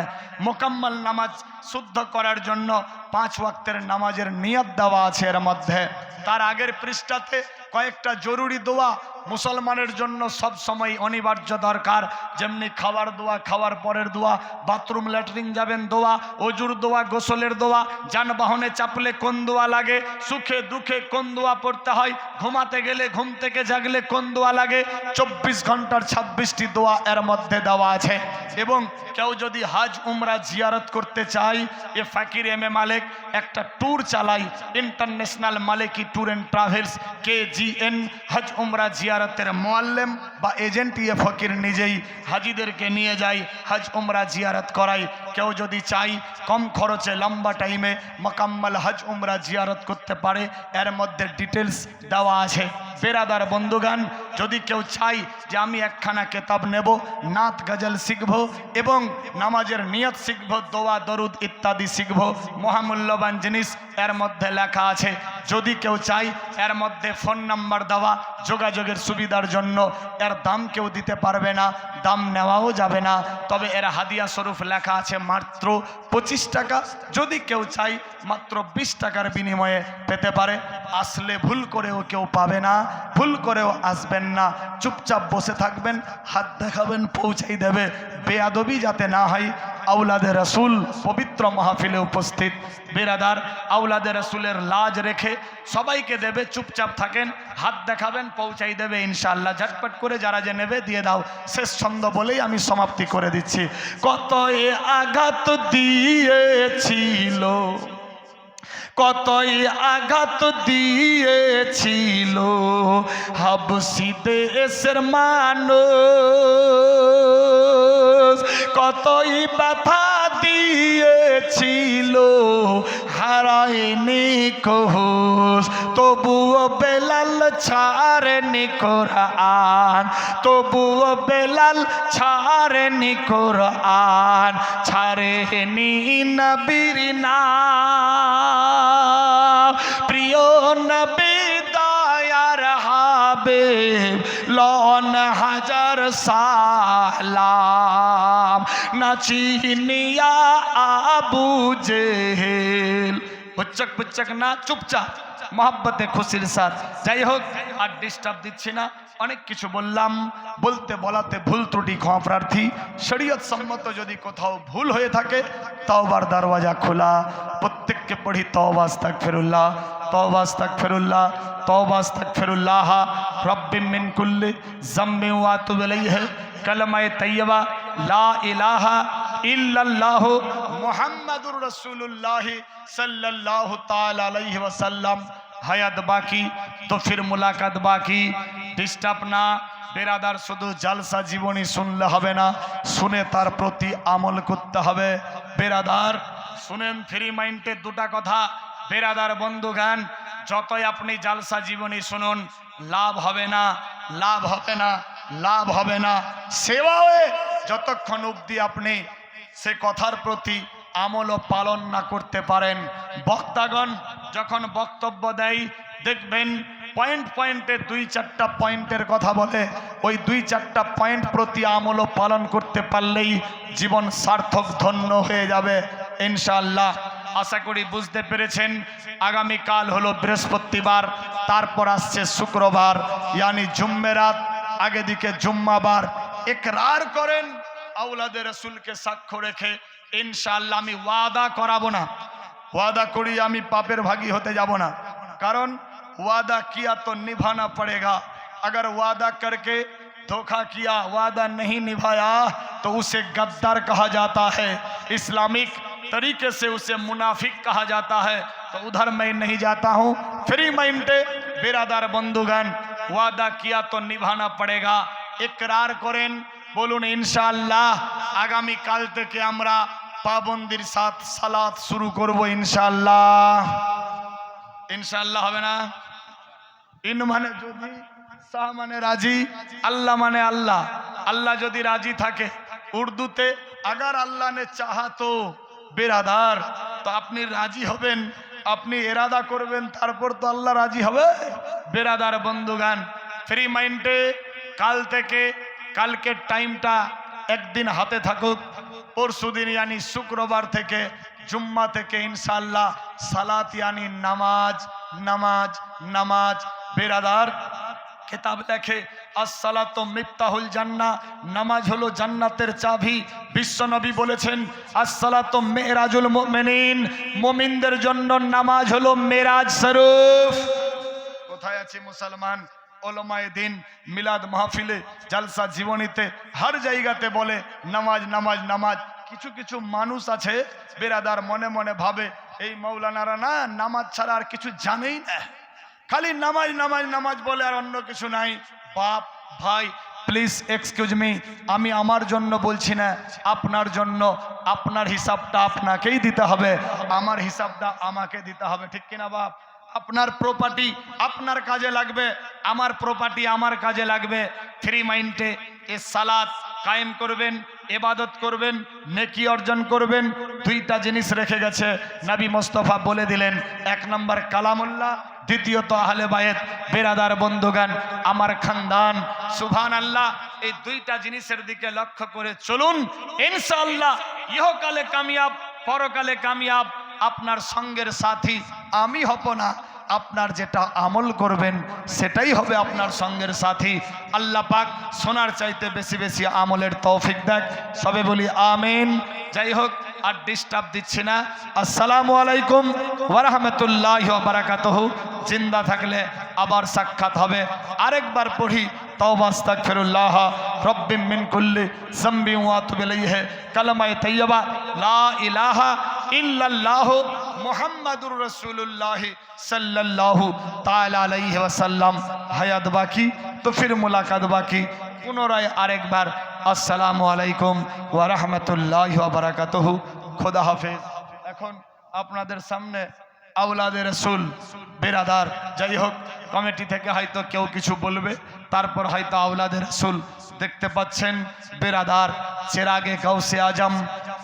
মোকাম্মল নামাজ শুদ্ধ করার জন্য 5 ওয়াক্তের নামাজের নিয়ত দেওয়া আছে এর মধ্যে। তার আগের পৃষ্ঠাতে কয়েকটা জরুরি দোয়া মুসলমানের জন্য সব সময় অনিবার্য দরকার, যেমনি খাওয়ার দোয়া, খাওয়ার পরের দোয়া, বাথরুম ল্যাট্রিন যাবেন দোয়া, অজুর দোয়া, গোসলের দোয়া, যানবাহনে চাপলে কোন দোয়া লাগে, সুখে দুঃখে কোন দোয়া পড়তে হয়, ঘুমাতে গেলে ঘুম থেকে জাগলে কোন দোয়া লাগে, 24 ঘন্টার 26টি দোয়া এর মধ্যে দেওয়া আছে। এবং কেউ যদি হজ উমরা জিয়ারত করতে চায়, এ ফকির এম এ মালিক একটা ট্যুর চালাই, international Maliki tour and travels, KGN, হজ উমরা জিয়ারতের মুআল্লিম বা এজেন্ট এ ফকির নিজেই হাজিদেরকে নিয়ে যায়, হজ উমরা জিয়ারত করায়। কেউ যদি চাই কম খরচে লম্বা টাইমে মোকাম্মল হজ উমরা জিয়ারত করতে পারে, এর মধ্যে ডিটেলস দেওয়া আছে। বেরাদার বন্ধুগান, যদি কেউ চাই যে আমি একখানা কেতাব নেব, নাত গজল শিখব এবং নামাজের নিয়ত শিখব, দোয়া দরুদ ইত্যাদি শিখব, মহামূল্যবান জিনিস এর মধ্যে লেখা আছে। যদি কেউ চাই, এর মধ্যে ফোন নাম্বার দেওয়া যোগাযোগের সুবিধার জন্য। এর দাম কেউ দিতে পারবে না, দাম নেওয়াও যাবে না, তবে এর হাদিয়া স্বরূপ লেখা আছে মাত্র 25 টাকা। যদি কেউ চাই মাত্র 20 টাকার বিনিময়ে পেতে পারে। আসলে ভুল করেও কেউ পাবে না, ভুল করেও আসবেন না, চুপচাপ বসে থাকবেন, হাত দেখাবেন, পৌঁছাই দেবে। বেয়াদবি যাতে না হয়। আওলাদে রাসূল পবিত্র মাহফিলে উপস্থিত। বেরাদার, আওলাদে রাসূলের লাজ রেখে সবাইকে দেবে, চুপচাপ থাকেন, হাত দেখাবেন, পৌঁছাই দেবে ইনশাআল্লাহ। ঝটপট করে যারা যে নেবে দিয়ে দাও। শেষ ছন্দ বলেই আমি সমাপ্তি করে দিচ্ছি। কত এ আঘাত দিয়েছিল, কতই আঘাত দিয়েছিল হাবশী দেশের মানুষ, কতই ব্যথা দিয়েছিল হারায়নি কোষ, তবুও বেলাল ছাড়েনি কোরআন, তবুও বেলাল ছাড়েনি কোরআন, ছাড়েনি নবীর নাম। প্রিয় নবী দয়ার হাবিব লন হাজার সালাম, না চিনিয়া আবু জেহেল। বুচ্চক বুচ্চক না, চুপচাপ মোহাব্বতে খুশির সাথ। যাই হোক, আর ডিস্টার্ব দিচ্ছি না, অনেক কিছু বললাম, বলতে বলাতে ভুল ত্রুটি ক্ষমা প্রার্থী। শরীয়ত সম্মত যদি কোথাও ভুল হয়ে থাকে, তওবার দরওয়াজা খোলা। প্রত্যেককে পড়ি তওবা আস্তাগফিরুল্লাহ, তওবা আস্তাগফিরুল্লাহ, তওবা আস্তাগফিরুল্লাহ রব্বি মিন কুল্লি যামবি ওয়া আতুবু ইলাইহি। কালেমায়ে তাইয়্যিবা লা ইলাহা ইল্লাল্লাহু মুহাম্মাদুর রাসূলুল্লাহ সাল্লাল্লাহু তাআলা আলাইহি ওয়াসাল্লাম। হায়াত বাকি তো ফির মুলাকাত বাকি। ডিস্টার্ব না বেরাদার, শুধু জালসা জীবনী শুনলে হবে না, শুনে তার প্রতি আমল করতে হবে। বেরাদার শুনেন, ফ্রি মাইন্ডে দুটা কথা। বেরাদার বন্ধুগান, যতই আপনি জালসা জীবনী শুনুন, লাভ হবে না, লাভ হবে না, লাভ হবে না। সেবাও যতক্ষণ অবধি আপনি সে কথার প্রতি আমল ও পালন না করতে পারেন। বক্তাগণ যখন বক্তব্য দেয়, দেখবেন পয়েন্ট পয়েন্টে 2-4টা পয়েন্টের কথা বলে। ওই 2-4টা পয়েন্ট প্রতি আমল ও পালন করতে পারলেই জীবন সার্থক, ধন্য হয়ে যাবে ইনশাআল্লাহ। আশা করি বুঝতে পেরেছেন। আগামীকাল হলো বৃহস্পতিবার, তারপর আসছে শুক্রবার, ইয়ানি জুম্মেরাত, আগে দিকে জুম্মাবার। ইকরার করেন আওলাদে রাসূলকে সাক্ষ্য রেখে, ইনশাআল্লাহ আমি ওয়াদা করাবো না, ওয়াদা করি আমি পাপের ভাগী হতে যাব না। कारण वादा किया तो निभाना पड़ेगा। अगर वादा करके धोखा किया, वादा नहीं निभाया तो उसे गद्दार कहा जाता है, इस्लामिक तरीके से उसे मुनाफिक कहा जाता है। तो उधर मैं नहीं जाता हूँ। फ्री माइंडे बिरादार बंधुगण, वादा किया तो निभाना पड़ेगा। इकरार करें, बोलুন ইনশাআল্লাহ আগামী কাল থেকে আমরা পাবন্দির সাথ সালাত শুরু করব ইনশাআল্লাহ। ইনশাআল্লাহ হবে না? ইন মানে যদি, শাহ মানে রাজি, আল্লাহ মানে আল্লাহ। আল্লাহ যদি রাজি থাকে, উর্দুতে আগার আল্লাহ নে চাহা তো বেরাদার, তো আপনি রাজি হবেন, আপনি এরাদা করবেন, তারপর তো আল্লাহ রাজি হবে। বেরাদার বন্ধুগান, ফ্রি মাইন্ডে কাল থেকে, কালকের টাইমটা একদিন হাতে থাকুক, পরশুদিন यानी শুক্রবার থেকে, জুম্মা থেকে ইনশাআল্লাহ সালাত यानी নামাজ নামাজ নামাজ। বেরাদার কিতাব লেখে আসসালাতু মিফতাহুল জান্নাহ, নামাজ হলো জান্নাতের চাবি। বিশ্ব নবী বলেছেন আসসালাতু মেরাজুল মুমিনিন, মুমিনদের জন্য নামাজ হলো মেরাজ শরীফ। কোথায় আছে মুসলমান? ওলামায়ে দিন মিলাদ মাহফিলে, জলসা জীবনীতে, হর জায়গাতে বলে নামাজ নামাজ নামাজ। কিছু কিছু মানুষ আছে বেরাদার মনে মনে ভাবে এই মৌলানারা না নামাজ ছাড়া আর কিছু জানেই না, খালি নামাজ নামাজ নামাজ বলে আর অন্য কিছু নাই। বাপ ভাই প্লিজ এক্সকিউজ মি, আমি আমার জন্য বলছি না, আপনার জন্য। আপনার হিসাবটা আপনাকেই দিতে হবে, আমার হিসাবটা আমাকে দিতে হবে, ঠিক কিনা বাপ? আপনার প্রপার্টি আপনার কাজে লাগবে, আমার প্রপার্টি আমার কাজে লাগবে। ফ্রি মাইন্ডে এ সালাত কায়েম করবেন, ইবাদত করবেন, নেকি অর্জন করবেন। দুইটা জিনিস রেখে গেছে নবী মুস্তাফা বলে দিলেন, এক নম্বর কালামুল্লাহ, দ্বিতীয়ত আহলে বায়েত। বেরাদার বন্ধুগান, আমার খানদান, সুবহানাল্লাহ, এই দুইটা জিনিসের দিকে লক্ষ্য করে চলুন, ইনশাআল্লাহ ইহকালে কামিয়াব, পরকালে কামিয়াব। আপনার সঙ্গের সাথী আমি হব না, আপনার যেটা আমল করবেন সেটাই হবে আপনার সঙ্গের সাথী। আল্লাহ পাক সোনার চাইতে বেশি বেশি আমলের তৌফিক দেখ, সবে বলি আমিন। যাই হোক, আর ডিস্টার্ব দিচ্ছি না। আসসালামু আলাইকুম ওয়া রাহমাতুল্লাহি ওয়া বারাকাতুহু। জিন্দা থাকলে আবার সাক্ষাৎ হবে। আরেকবার পড়ি তওবা আস্তাগফিরুল্লাহ রব্বি মিন কুল্লি যামবি ওয়া আতুবু ইলাইহি, কালেমায়ে তাইয়্যিবা লা ইলাহা ইল্লাল্লাহ মুহাম্মাদুর রাসূলুল্লাহ সাল্লাল্লাহু তাআলা আলাইহি ওয়াসাল্লাম। হায়াত বাকি তো ফির মুলাকাত বাকি। পুনরায় আরেকবার আসসালামু আলাইকুম ওয়া রাহমাতুল্লাহি ওয়া বারাকাতুহু। খোদা হাফেজ। এখন আপনাদের সামনে আওলাদে রাসূল বেরাদার, যাই হোক কমিটি থেকে হয়তো কেউ কিছু বলবে, তারপর হয়তো আওলাদে রাসূল দেখতে পাচ্ছেন বেরাদার চেরাগে গাউসে আজম,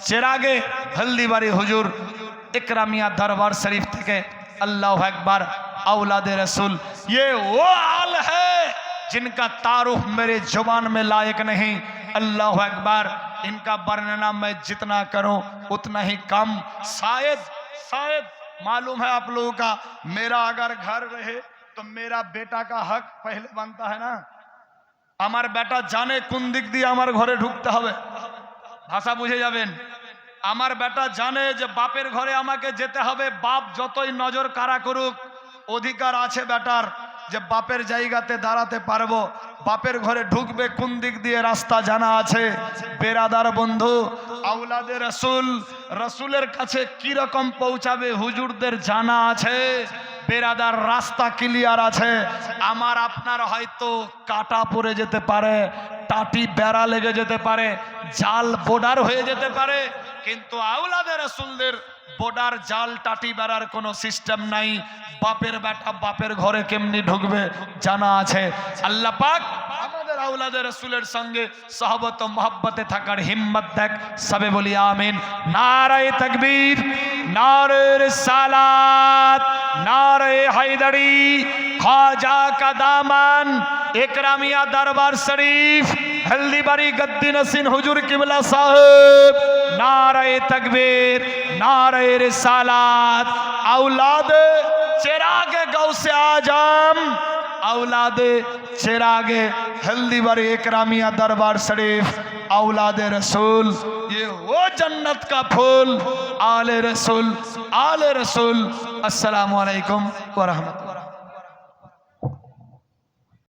চেরাগে হলদিবাড়ি হুজুর ইকরামিয়া দরবার শরীফ থেকে। अल्लाह अकबर, औलादे रसूल ये वो आल है जिनका तारुफ मेरे जुबान में लायक नहीं। अल्लाह अकबर, इनका वर्णना मैं जितना करूं उतना ही कम। शायद मालूम है आप लोगों का, मेरा अगर घर रहे तो मेरा बेटा का हक पहले बनता है ना। আমার বেটা জানে কোন দিক দিয়ে আমার ঘরে ঢুকতে হবে, ভাষা বুঝে যাবেন। আমার বেটা জানে যে বাপের ঘরে আমাকে যেতে হবে, বাপ যতই নজর কারা করুক, অধিকার আছে বেটার যে বাপের জায়গাতে দাঁড়াতে পারবো। বাপের ঘরে ঢুকবে কোন দিক দিয়ে রাস্তা জানা আছে। বেরাদার বন্ধু, আওলাদে রসুল, রসুলের কাছে কি রকম পৌঁছাবে হুজুরদের জানা আছে। বেরাদার রাস্তা ক্লিয়ার আছে। আমার আপনার হয়তো কাটা পড়ে যেতে পারে, টাটি বেড়া লেগে যেতে পারে, জাল বর্ডার হয়ে যেতে পারে, কিন্তু আওলাদে রাসূলদের বর্ডার জাল টাটি বেড়ার কোনো সিস্টেম নাই। বাপের বেটা বাপের ঘরে কেমনি ঢুকবে জানা আছে। আল্লাহ পাক আমাদের আওলাদে রাসূলের সঙ্গে সহবত ও মহব্বতে থাকার হিম্মত দেখ, সবে বলি আমিন। নারায়ে তাকবীর, নারে রিসালাত, নারে হায়দারি, ख्वाजा का दामन, इकरामिया दरबार शरीफ, हल्दीबारी गद्दी नसीन हुजूर किबला साहब। नारे तकबीर, नारे रिसालात, औलादे चिरागे गौसे आजम, औलादे चिरागे हल्दीबारी इकरामिया दरबार शरीफ, औलादे रसूल, ये वो जन्नत का फूल, आले रसूल, आले रसूल। अस्सलामु अलैकुम व रहमतुल्लाह।